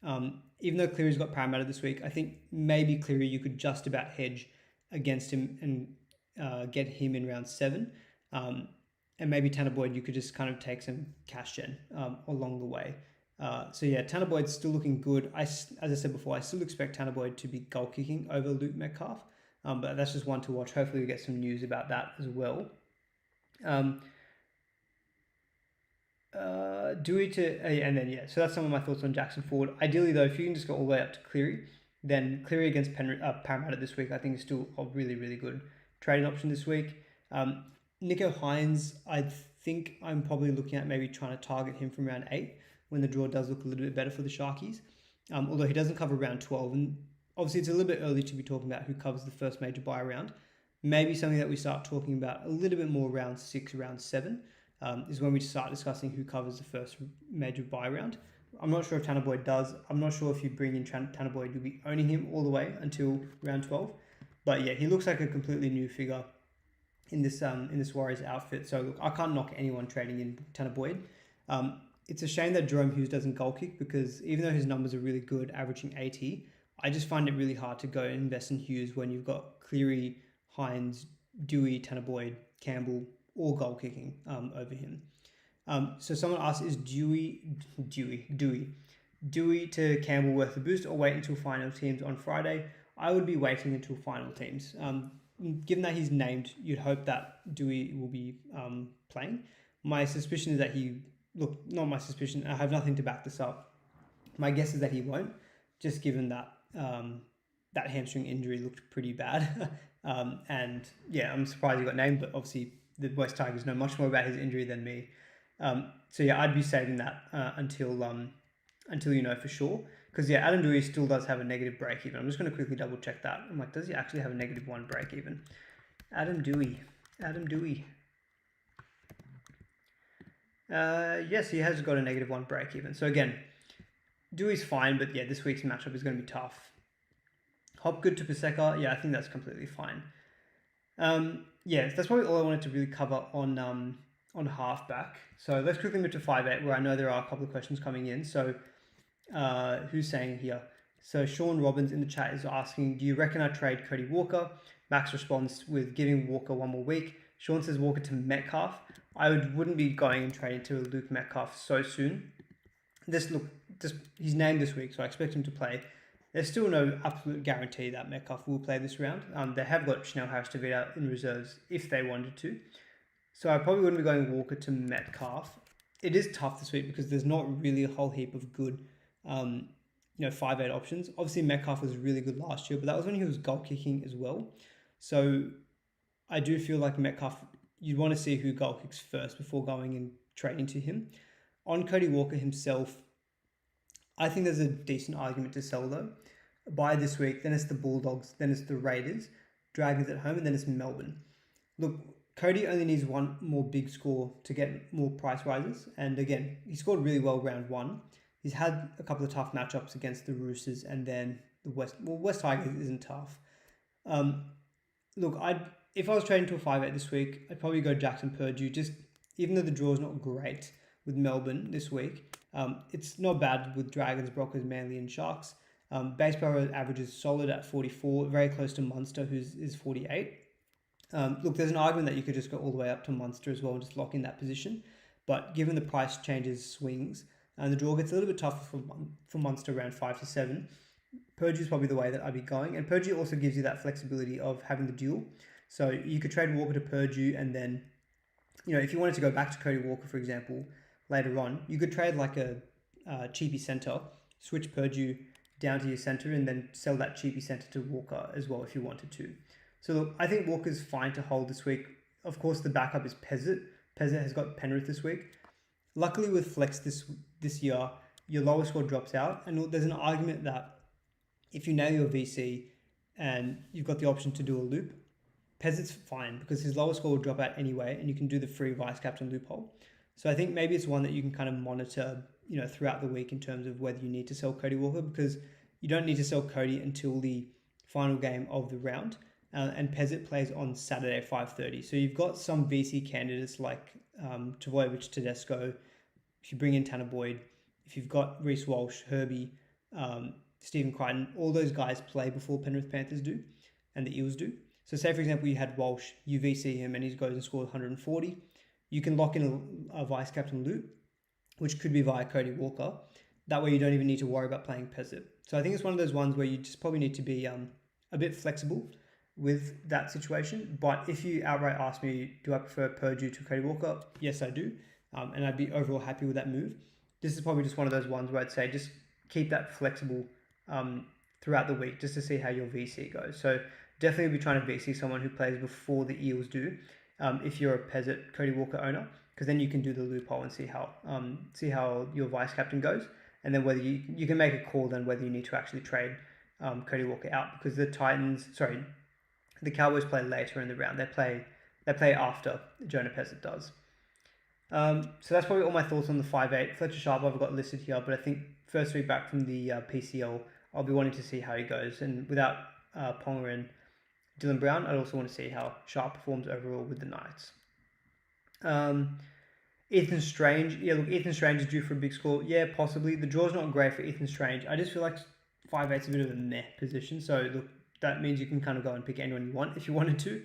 Even though Cleary's got Parramatta this week, I think maybe Cleary you could just about hedge against him and get him in round 7. And maybe Tanner Boyd, you could just kind of take some cash gen along the way. Tanner Boyd's still looking good. As I said before, I still expect Tanner Boyd to be goal kicking over Luke Metcalf. But that's just one to watch. Hopefully we get some news about that as well. So that's some of my thoughts on Jackson Ford. Ideally though, if you can just go all the way up to Cleary, then Cleary against Parramatta this week, I think is still a really, really good trading option this week. Nico Hines, I think I'm probably looking at maybe trying to target him from round 8 when the draw does look a little bit better for the Sharkies. Although he doesn't cover round 12, and obviously it's a little bit early to be talking about who covers the first major buy round. maybe something that we start talking about a little bit more round 6, round 7 is when we start discussing who covers the first major buy round. I'm not sure if Tanner Boyd does. I'm not sure if you bring in Tanner Boyd, you'll be owning him all the way until round 12. But yeah, he looks like a completely new figure in this Warriors outfit. So look, I can't knock anyone trading in Tanner Boyd. It's a shame that Jerome Hughes doesn't goal kick, because even though his numbers are really good, averaging 80, I just find it really hard to go and invest in Hughes when you've got Cleary, Hines, Dewey, Tanner Boyd, Campbell, all goal kicking over him. So someone asked, is Dewey to Campbell worth the boost, or wait until final teams on Friday? I would be waiting until final teams. Given that he's named, you'd hope that Dewey will be playing. My suspicion is that not my suspicion, I have nothing to back this up. My guess is that he won't, just given that that hamstring injury looked pretty bad. And yeah, I'm surprised he got named, but obviously the West Tigers know much more about his injury than me. So yeah, I'd be saving that until you know for sure. Because yeah, Adam Dewey still does have a negative break even. I'm just going to quickly double check that. I'm like, does he actually have a -1 break even? Adam Dewey. Yes, he has got a -1 break even. So again, Dewey's fine, but yeah, this week's matchup is going to be tough. Hopgood to Paseka, yeah, I think that's completely fine. Yeah, that's probably all I wanted to really cover on halfback. So let's quickly move to 5'8", where I know there are a couple of questions coming in. So who's saying here? So Sean Robbins in the chat is asking, do you reckon I trade Cody Walker? Max responds with giving Walker 1 more week. Sean says Walker to Metcalf. I wouldn't be going and trading to Luke Metcalf so soon. He's named this week, so I expect him to play. There's still no absolute guarantee that Metcalf will play this round. They have got Chanel Harris-Tavita in reserves if they wanted to. So I probably wouldn't be going Walker to Metcalf. It is tough this week because there's not really a whole heap of good 5'8" options. Obviously Metcalf was really good last year, but that was when he was goal kicking as well. So I do feel like Metcalf, you'd want to see who goal kicks first before going and trading to him. On Cody Walker himself, I think there's a decent argument to sell though. By this week, then it's the Bulldogs, then it's the Raiders, Dragons at home, and then it's Melbourne. Look, Cody only needs one more big score to get more price rises. And again, he scored really well round 1. He's had a couple of tough matchups against the Roosters and then the West Tigers isn't tough. Look, if I was trading to a 5'8" this week, I'd probably go Jackson Purdue. Just even though the draw is not great with Melbourne this week, it's not bad with Dragons, Broncos, Manly and Sharks. Base power average is solid at 44, very close to Munster, is 48. Look, there's an argument that you could just go all the way up to Munster as well and just lock in that position. But given the price changes, swings, and the draw gets a little bit tougher for Munster around 5 to 7, Purdue is probably the way that I'd be going. And Purdue also gives you that flexibility of having the dual. So you could trade Walker to Purdue, and then, if you wanted to go back to Cody Walker, for example, later on, you could trade like a Cheapie centre, switch Purdue down to your centre, and then sell that Cheapie centre to Walker as well if you wanted to. So look, I think Walker's fine to hold this week. Of course, the backup is Pezzett. Pezzett has got Penrith this week. Luckily with Flex this year, your lowest score drops out. And there's an argument that if you nail your VC and you've got the option to do a loop, Pezzett's fine because his lowest score will drop out anyway, and you can do the free vice captain loophole. So I think maybe it's one that you can kind of monitor, throughout the week in terms of whether you need to sell Cody Walker, because you don't need to sell Cody until the final game of the round. And Pezzett plays on Saturday 5:30. So you've got some VC candidates like Trbojevic, Tedesco. If you bring in Tanner Boyd, if you've got Reece Walsh, Herbie, Stephen Crichton, all those guys play before Penrith Panthers do and the Eels do. So say, for example, you had Walsh, you VC him and he goes and scores 140. You can lock in a vice captain loop, which could be via Cody Walker. That way you don't even need to worry about playing Pezzett. So I think it's one of those ones where you just probably need to be a bit flexible with that situation. But if you outright ask me, do I prefer Purdue to Cody Walker? Yes, I do. And I'd be overall happy with that move. This is probably just one of those ones where I'd say just keep that flexible throughout the week just to see how your VC goes. So definitely be trying to VC someone who plays before the Eels do if you're a Pezzett Cody Walker owner, because then you can do the loophole and see how your vice captain goes. And then whether you can make a call then whether you need to actually trade Cody Walker out, because the The Cowboys play later in the round. They play after Jonah Pezzett does. So that's probably all my thoughts on the 5'8". Fletcher Sharp I've got listed here, but I think first week back from the PCL, I'll be wanting to see how he goes. And without Ponga and Dylan Brown, I'd also want to see how Sharp performs overall with the Knights. Ethan Strange. Yeah, look, Ethan Strange is due for a big score. Yeah, possibly. The draw's not great for Ethan Strange. I just feel like 5'8's a bit of a meh position. So, look, that means you can kind of go and pick anyone you want if you wanted to.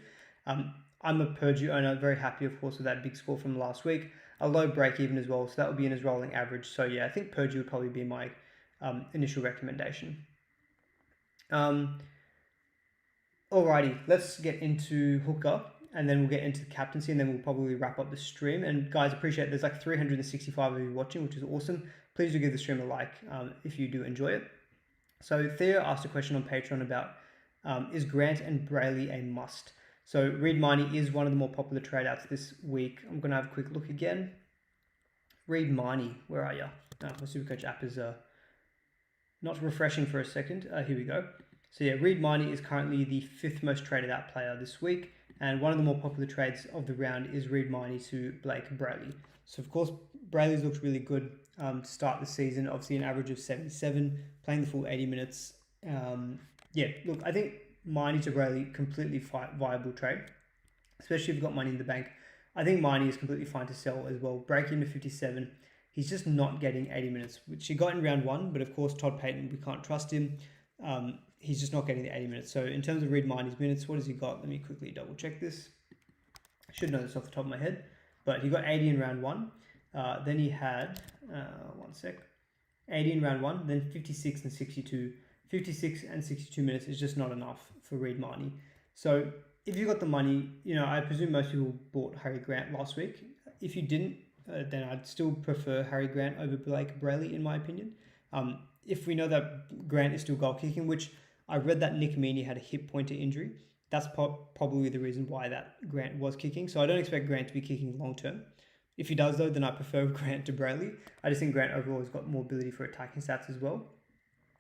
I'm a Purdue owner, very happy, of course, with that big score from last week. A low break even as well, so that would be in his rolling average. So, yeah, I think Purdue would probably be my initial recommendation. Alrighty, let's get into hooker, and then we'll get into the captaincy, and then we'll probably wrap up the stream. And guys, appreciate there's like 365 of you watching, which is awesome. Please do give the stream a like if you do enjoy it. So Theo asked a question on Patreon about is Grant and Brayley a must? So Reed Miney is one of the more popular trade outs this week. I'm going to have a quick look again. Reed Miney, where are you? My SuperCoach app is not refreshing for a second. Here we go. So yeah, Reed Miney is currently the 5th most traded out player this week. And one of the more popular trades of the round is Reed Miney to Blake Brayley. So of course, Brayley's looked really good to start the season. Obviously an average of 77, playing the full 80 minutes. Yeah, look, I think Miney to Brayley, completely viable trade, especially if you've got money in the bank. I think Miney is completely fine to sell as well. Break him to 57. He's just not getting 80 minutes, which he got in round 1, but of course Todd Payton, we can't trust him. He's just not getting the 80 minutes. So in terms of Reed Miney's minutes, what has he got? Let me quickly double check this. I should know this off the top of my head, but he got 80 in round 1. Then he had, 80 in round 1, then 56 and 62. 56 and 62 minutes is just not enough for Reed Miney. So if you got the money, I presume most people bought Harry Grant last week. If you didn't, then I'd still prefer Harry Grant over Blake Brayley, in my opinion. If we know that Grant is still goal kicking, which I read that Nick Meaney had a hip pointer injury, that's probably the reason why that Grant was kicking. So I don't expect Grant to be kicking long term. If he does though, then I prefer Grant to Brayley. I just think Grant overall has got more ability for attacking stats as well,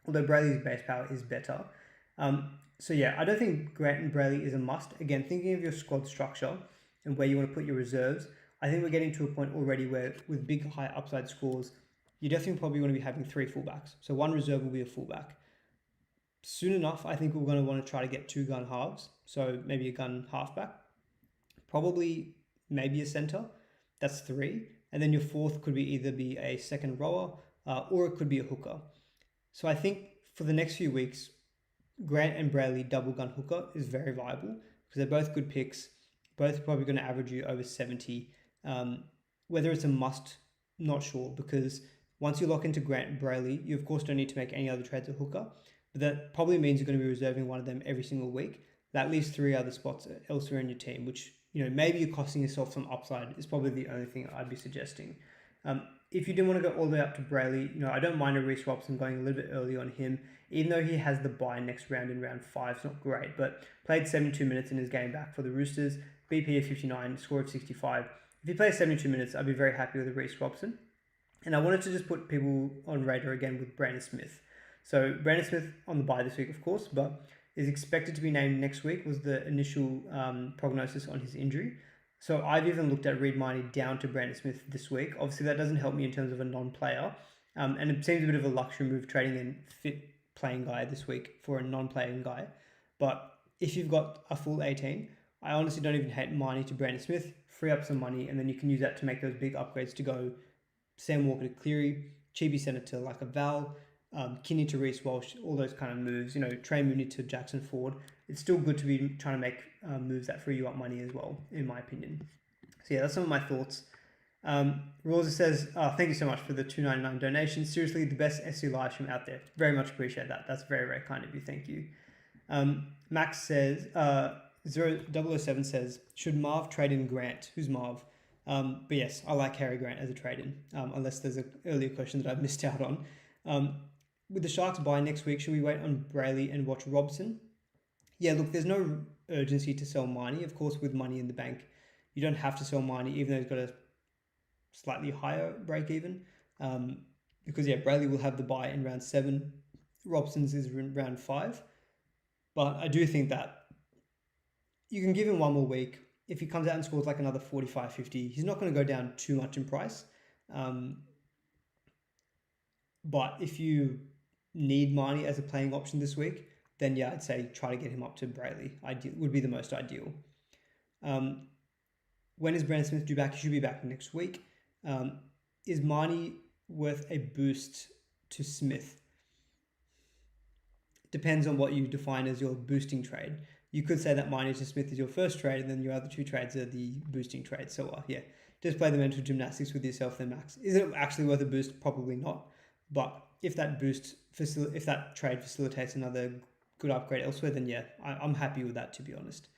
although Brayley's base power is better. So yeah, I don't think Grant and Brayley is a must. Again, thinking of your squad structure and where you want to put your reserves, I think we're getting to a point already where with big high upside scores, you definitely probably want to be having 3 fullbacks. So one reserve will be a fullback. Soon enough, I think we're going to want to try to get 2 gun halves. So maybe a gun halfback, probably maybe a center. That's 3. And then your 4th could either be a second rower or it could be a hooker. So I think for the next few weeks, Grant and Brayley double gun hooker is very viable because they're both good picks. Both probably going to average you over 70. Whether it's a must, not sure, because once you lock into Grant and Brayley, you of course don't need to make any other trades at hooker. But that probably means you're going to be reserving one of them every single week. That leaves 3 other spots elsewhere in your team, which, maybe you're costing yourself some upside is probably the only thing I'd be suggesting. If you didn't want to go all the way up to Brayley, I don't mind a Reece Robson going a little bit early on him, even though he has the bye next round in round 5. It's not great, but played 72 minutes in his game back for the Roosters, BP of 59, score of 65. If he plays 72 minutes, I'd be very happy with a Reece Robson. And I wanted to just put people on radar again with Brandon Smith. So Brandon Smith on the bye this week, of course, but is expected to be named next week was the initial prognosis on his injury. So I've even looked at Reed Miney down to Brandon Smith this week. Obviously, that doesn't help me in terms of a non-player. And it seems a bit of a luxury move trading in fit playing guy this week for a non-playing guy. But if you've got a full 18, I honestly don't even hate Miney to Brandon Smith. Free up some money, and then you can use that to make those big upgrades to go Sam Walker to Cleary, Cheapie Centre to like a Val, Kinney to Reece Walsh, all those kind of moves. Trey Mooney to Jackson Ford. It's still good to be trying to make moves that free you up money as well, in my opinion. So yeah, that's some of my thoughts. Rosa says, thank you so much for the $2.99 donation. Seriously, the best SC live stream out there. Very much appreciate that. That's very, very kind of you. Thank you. Max says, 007 says, should Marv trade in Grant? Who's Marv? But yes, I like Harry Grant as a trade-in, unless there's an earlier question that I've missed out on. With the Sharks bye next week, should we wait on Brayley and watch Robson? Yeah, look, there's no urgency to sell Miney. Of course, with money in the bank, you don't have to sell Miney, even though he's got a slightly higher break even. Because, yeah, Brayley will have the bye in round 7. Robson's is in round 5. But I do think that you can give him one more week. If he comes out and scores like another 45, 50, he's not going to go down too much in price. But if you need Marnie as a playing option this week, then yeah, I'd say try to get him up to Brayley. Would be the most ideal. When is Brandon Smith due back? He should be back next week. Is Marnie worth a boost to Smith? Depends on what you define as your boosting trade. You could say that Marnie to Smith is your first trade, and then your other two trades are the boosting trades. So yeah, just play the mental gymnastics with yourself then, Max. Is it actually worth a boost? Probably not. But if that trade facilitates another good upgrade elsewhere, then yeah, I'm happy with that, to be honest.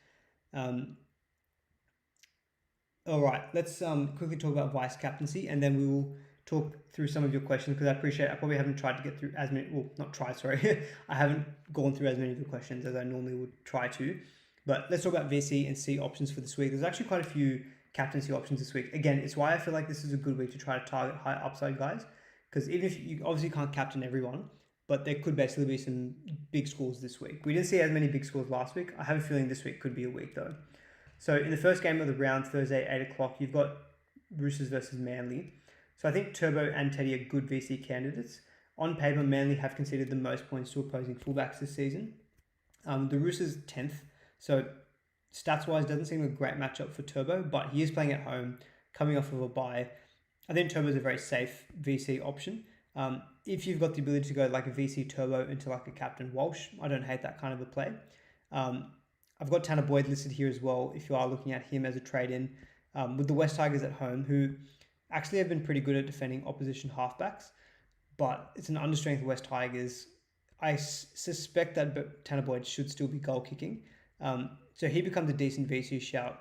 All right, let's quickly talk about vice captaincy, and then we will talk through some of your questions, because I probably haven't tried to get through as many, well, not try, sorry. I haven't gone through as many of your questions as I normally would try to. But let's talk about VC and C options for this week. There's actually quite a few captaincy options this week. Again, it's why I feel like this is a good week to try to target high upside guys, because even if you obviously can't captain everyone, but there could basically be some big scores this week. We didn't see as many big scores last week. I have a feeling this week could be a week though. So in the first game of the round, Thursday, 8 o'clock, you've got Roosters versus Manly. So I think Turbo and Teddy are good VC candidates. On paper, Manly have conceded the most points to opposing fullbacks this season. The Roosters 10th. So stats-wise, doesn't seem a great matchup for Turbo, but he is playing at home, coming off of a bye. I think Turbo is a very safe VC option. If you've got the ability to go like a VC Turbo into like a Captain Walsh, I don't hate that kind of a play. I've got Tanner Boyd listed here as well, if you are looking at him as a trade-in, with the West Tigers at home, who actually have been pretty good at defending opposition halfbacks, but it's an understrength West Tigers. I suspect that Tanner Boyd should still be goal kicking. So he becomes a decent VC shout.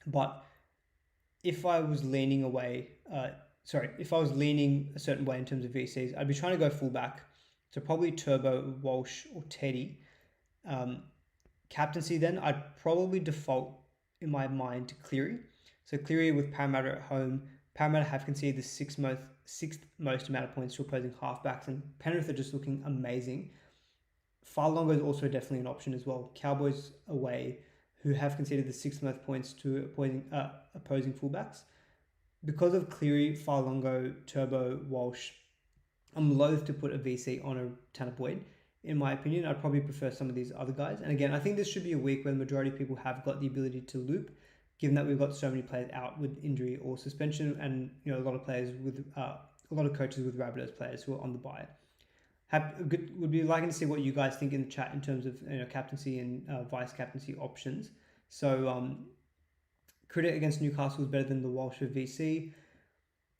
But if I was leaning if I was leaning a certain way in terms of VCs, I'd be trying to go fullback. So probably Turbo, Walsh, or Teddy. Captaincy then, I'd probably default in my mind to Cleary. So Cleary with Parramatta at home. Parramatta have conceded the sixth most amount of points to opposing halfbacks, and Penrith are just looking amazing. Farlongo is also definitely an option as well. Cowboys away, who have conceded the sixth most points to opposing fullbacks. Because of Cleary, Farlongo, Turbo, Walsh, I'm loath to put a VC on a Tanner Boyd. In my opinion, I'd probably prefer some of these other guys. And again, I think this should be a week where the majority of people have got the ability to loop, given that we've got so many players out with injury or suspension, and a lot of players with a lot of coaches with Rabbitohs players who are on the bye. Would be liking to see what you guys think in the chat in terms of captaincy and vice captaincy options. So Critic against Newcastle is better than the Walsh of VC.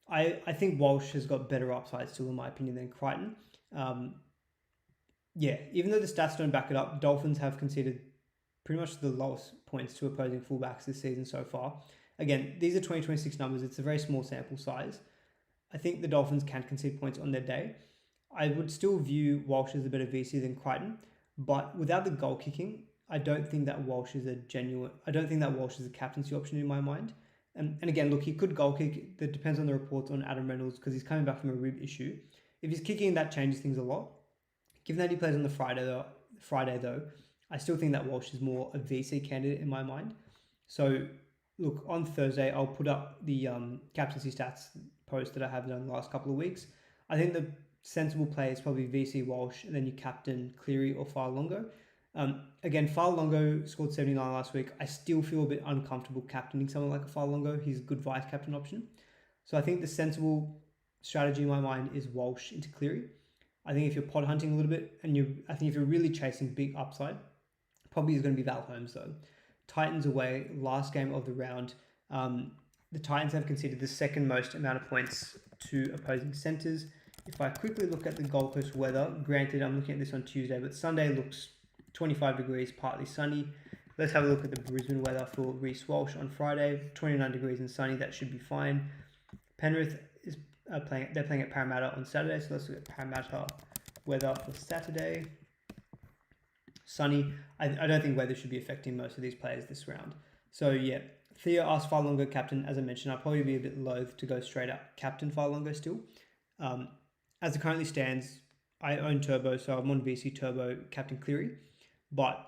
I think Walsh has got better upside still, in my opinion, than Crichton. Even though the stats don't back it up, Dolphins have conceded pretty much the lowest points to opposing fullbacks this season so far. Again, these are 2026 numbers. It's a very small sample size. I think the Dolphins can concede points on their day. I would still view Walsh as a better VC than Crichton, but without the goal kicking, I don't think that Walsh is a captaincy option in my mind. And again, look, he could goal kick. That depends on the reports on Adam Reynolds, because he's coming back from a rib issue. If he's kicking, that changes things a lot. Given that he plays on the Friday though, I still think that Walsh is more a VC candidate in my mind. So look, on Thursday, I'll put up the captaincy stats post that I have done the last couple of weeks. I think the sensible play is probably VC Walsh, and then you captain Cleary or Farlongo. Again, Farlongo scored 79 last week. I still feel a bit uncomfortable captaining someone like a Farlongo. He's a good vice captain option. So I think the sensible strategy in my mind is Walsh into Cleary. I think if you're pod hunting a little bit, I think if you're really chasing big upside, probably is going to be Val Holmes though. Titans away, last game of the round. The Titans have conceded the second most amount of points to opposing centres. If I quickly look at the Gold Coast weather, granted I'm looking at this on Tuesday, but Sunday looks 25 degrees, partly sunny. Let's have a look at the Brisbane weather for Reece Walsh on Friday. 29 degrees and sunny, that should be fine. Penrith is playing at Parramatta on Saturday, so let's look at Parramatta weather for Saturday. Sunny. I don't think weather should be affecting most of these players this round. So yeah, Thea asked Farlongo captain. As I mentioned, I'll probably be a bit loath to go straight up captain Farlongo still. As it currently stands, I own Turbo, so I'm on VC Turbo, Captain Cleary. But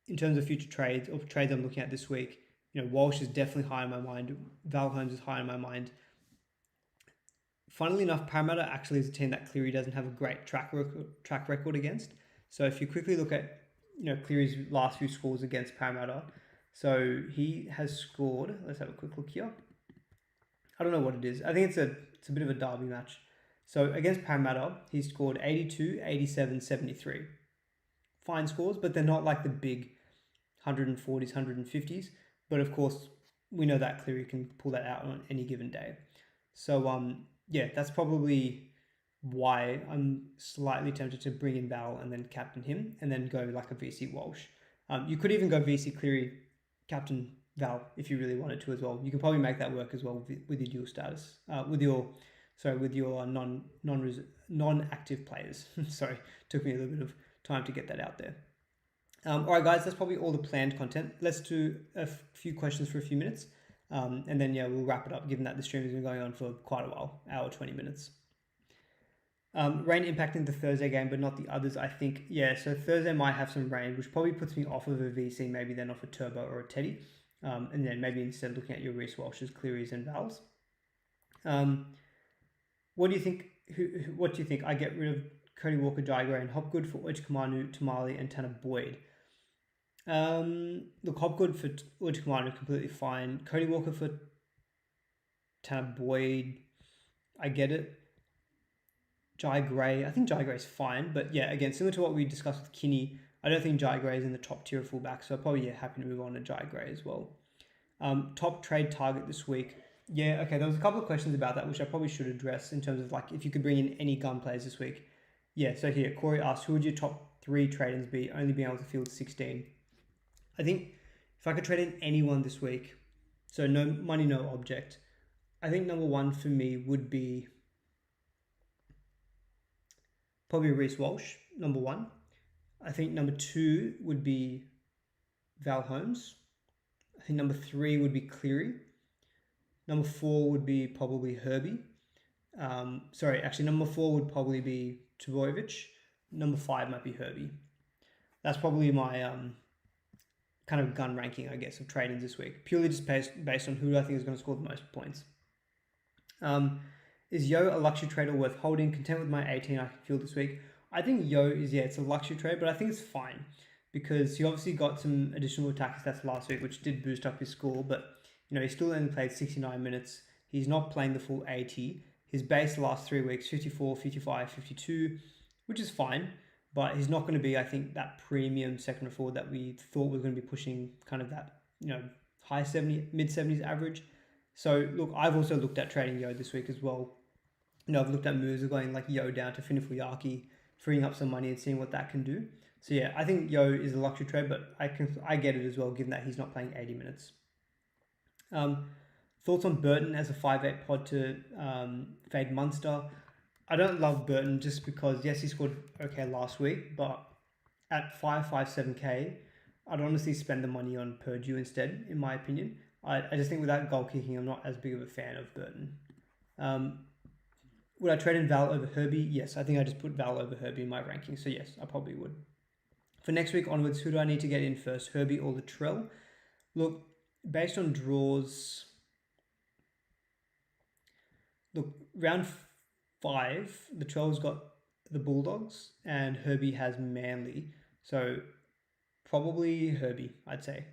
in terms of future trades or trades I'm looking at this week, Walsh is definitely high in my mind. Val Holmes is high in my mind. Funnily enough, Parramatta actually is a team that Cleary doesn't have a great track record against. So if you quickly look at Cleary's last few scores against Parramatta, so he has scored. Let's have a quick look here. I don't know what it is. I think it's a bit of a derby match. So against Parramatta, he scored 82, 87, 73. Fine scores, but they're not like the big 140s, 150s. But of course, we know that Cleary can pull that out on any given day. So yeah, that's probably why I'm slightly tempted to bring in Val and then captain him and then go like a VC Walsh. You could even go VC Cleary, captain Val if you really wanted to as well. You can probably make that work as well with your dual status, with your non-active players. Sorry, took me a little bit of time to get that out there. All right, guys, that's probably all the planned content. Let's do a few questions for a few minutes. And then, we'll wrap it up, given that the stream has been going on for quite a while, hour, 20 minutes. Rain impacting the Thursday game, but not the others, I think. Yeah, so Thursday might have some rain, which probably puts me off of a VC, maybe then off a Turbo or a Teddy. And then maybe instead looking at your Reece Walsh's, Clearys, and Vals. What do you think? What do you think? I get rid of Cody Walker, Jai Gray, and Hopgood for Uchikamanu, Tamale, and Tanner Boyd. Look, Hopgood for Uchikamanu completely fine. Cody Walker for Tanner Boyd, I get it. Jai Gray, I think Jai Gray's fine, but yeah, again, similar to what we discussed with Kinney, I don't think Jai Gray is in the top tier of fullback, so probably happy to move on to Jai Gray as well. Top trade target this week. Yeah, okay, there was a couple of questions about that, which I probably should address in terms of like if you could bring in any gun players this week. Yeah, so here, Corey asked, who would your top 3 trade-ins be, only being able to field 16? I think if I could trade in anyone this week, so no money, no object, I think number 1 for me would be probably Reece Walsh, number 1. I think number 2 would be Val Holmes. I think number 3 would be Cleary. Number 4 would be probably Herbie. Number 4 would probably be Trbojevic. Number 5 might be Herbie. That's probably my kind of gun ranking, I guess, of trade-ins this week. Purely just based on who I think is going to score the most points. Is Yo a luxury trade or worth holding? Content with my 18 I can field this week. I think Yo is, it's a luxury trade, but I think it's fine because he obviously got some additional attack stats last week, which did boost up his score, but he still only played 69 minutes. He's not playing the full 80. His base the last 3 weeks, 54, 55, 52, which is fine, but he's not going to be, I think, that premium second forward that we thought was going to be pushing kind of that, high 70, mid 70s average. So look, I've also looked at trading Yo this week as well. I've looked at moves of going like Yo down to Finifuyaki, freeing up some money and seeing what that can do. So yeah, I think Yo is a luxury trade, but I get it as well, given that he's not playing 80 minutes. Thoughts on Burton as a 5'8 pod to fade Munster? I don't love Burton just because, yes, he scored okay last week, but at 557k, I'd honestly spend the money on Purdue instead, in my opinion. I just think without goal kicking, I'm not as big of a fan of Burton. Would I trade in Val over Herbie? Yes, I think I just put Val over Herbie in my ranking, so yes, I probably would. For next week onwards, who do I need to get in first, Herbie or Latrell? Look, based on draws, round 5, Latrell's got the Bulldogs and Herbie has Manly, so probably Herbie, I'd say.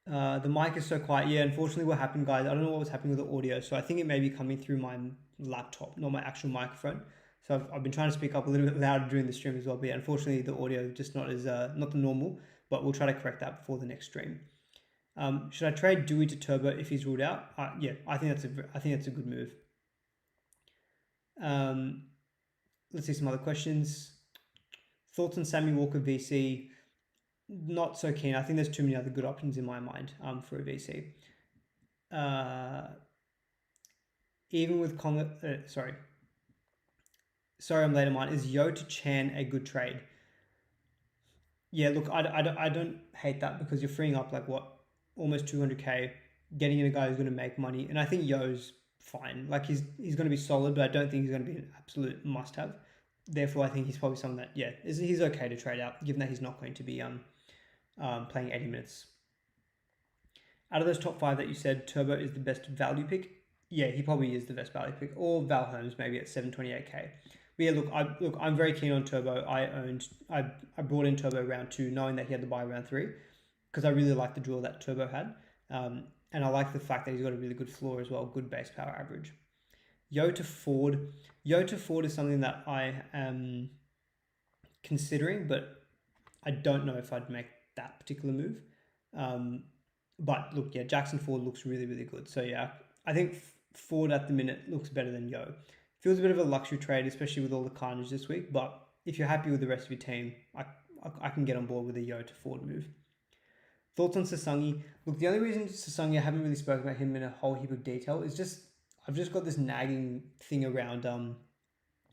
The mic is so quiet. Yeah, unfortunately what happened, guys, I don't know what was happening with the audio, so I think it may be coming through my laptop, not my actual microphone. So I've been trying to speak up a little bit louder during the stream as well, but yeah, unfortunately the audio just not the normal, but we'll try to correct that before the next stream. Should I trade Dewey to Turbo if he's ruled out? Yeah, I think that's a good move. Let's see some other questions. Thoughts on Sammy Walker VC? Not so keen. I think there's too many other good options in my mind for a VC. Even with sorry, I'm late on mine. Is Yo to Chan a good trade? Yeah, look, I don't hate that because you're freeing up almost 200k, getting in a guy who's going to make money, and I think Yo's fine. Like he's going to be solid, but I don't think he's going to be an absolute must-have. therefore I think he's probably someone that, he's okay to trade out, given that he's not going to be playing 80 minutes. Out of those top 5 that you said, Turbo is the best value pick. Yeah, he probably is the best value pick. Or Val Holmes maybe at 728k. But yeah, I'm very keen on Turbo. I brought in Turbo round 2, knowing that he had the buy round 3, because I really like the draw that Turbo had, and I like the fact that he's got a really good floor as well, good base power average. Yo to Ford is something that I am considering, but I don't know if I'd make that particular move. But look, yeah, Jackson Ford looks really, really good. So yeah, I think Ford at the minute looks better than Yo. Feels a bit of a luxury trade, especially with all the carnage this week. But if you're happy with the rest of your team, I can get on board with a Yo to Ford move. Thoughts on Sasangi? Look, the only reason Sasangi, I haven't really spoken about him in a whole heap of detail, is just I've just got this nagging thing around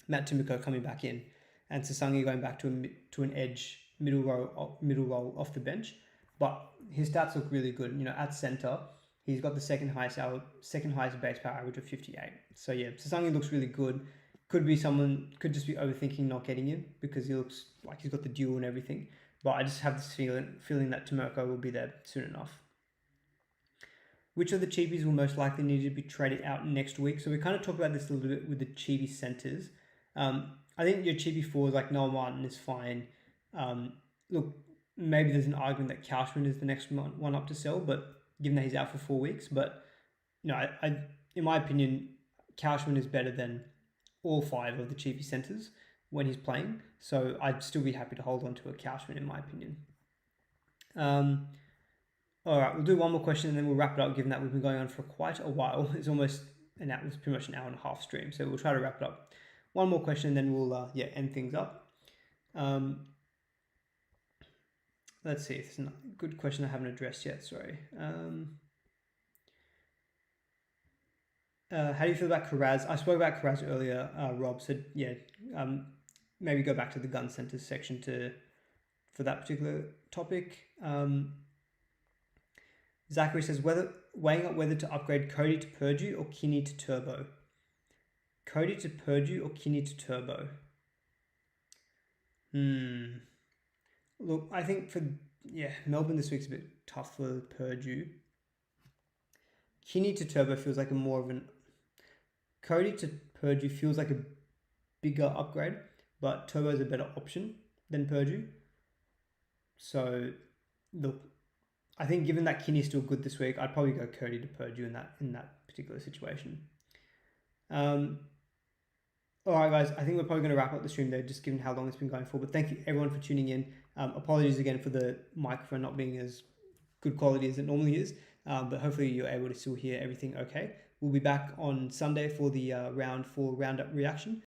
Matt Timoko coming back in and Sasangi going back to an edge middle role off the bench. But his stats look really good. You know, at center, he's got the second highest base power average of 58. So yeah, Sasangi looks really good. Could just be overthinking not getting him because he looks like he's got the duel and everything. But I just have this feeling that Timoko will be there soon enough. Which of the cheapies will most likely need to be traded out next week? So we kind of talked about this a little bit with the cheapie centers. I think your cheapie fours like Noel Martin is fine. Look, maybe there's an argument that Cashman is the next one up to sell, but given that he's out for 4 weeks. But no, I in my opinion, Cashman is better than all 5 of the cheapie centers when he's playing. So I'd still be happy to hold on to a Cashman in my opinion. All right, we'll do one more question and then we'll wrap it up, given that we've been going on for quite a while. It's pretty much an hour and a half stream. So we'll try to wrap it up. One more question and then we'll end things up. Let's see if there's a good question I haven't addressed yet. Sorry. How do you feel about Karaz? I spoke about Karaz earlier. Rob said, maybe go back to the gun centers section for that particular topic. Zachary says, weighing up whether to upgrade Cody to Purdue or Kinney to Turbo. Cody to Purdue or Kinney to Turbo? Look, I think Melbourne this week's a bit tough for Purdue. Kinney to Turbo feels like Cody to Purdue feels like a bigger upgrade, but Turbo is a better option than Purdue. So, look, I think given that Kinney's still good this week, I'd probably go Cody to Purdue in that particular situation. All right, guys, I think we're probably going to wrap up the stream there, just given how long it's been going for. But thank you, everyone, for tuning in. Apologies again for the microphone not being as good quality as it normally is, but hopefully you're able to still hear everything okay. We'll be back on Sunday for the round 4 roundup reaction.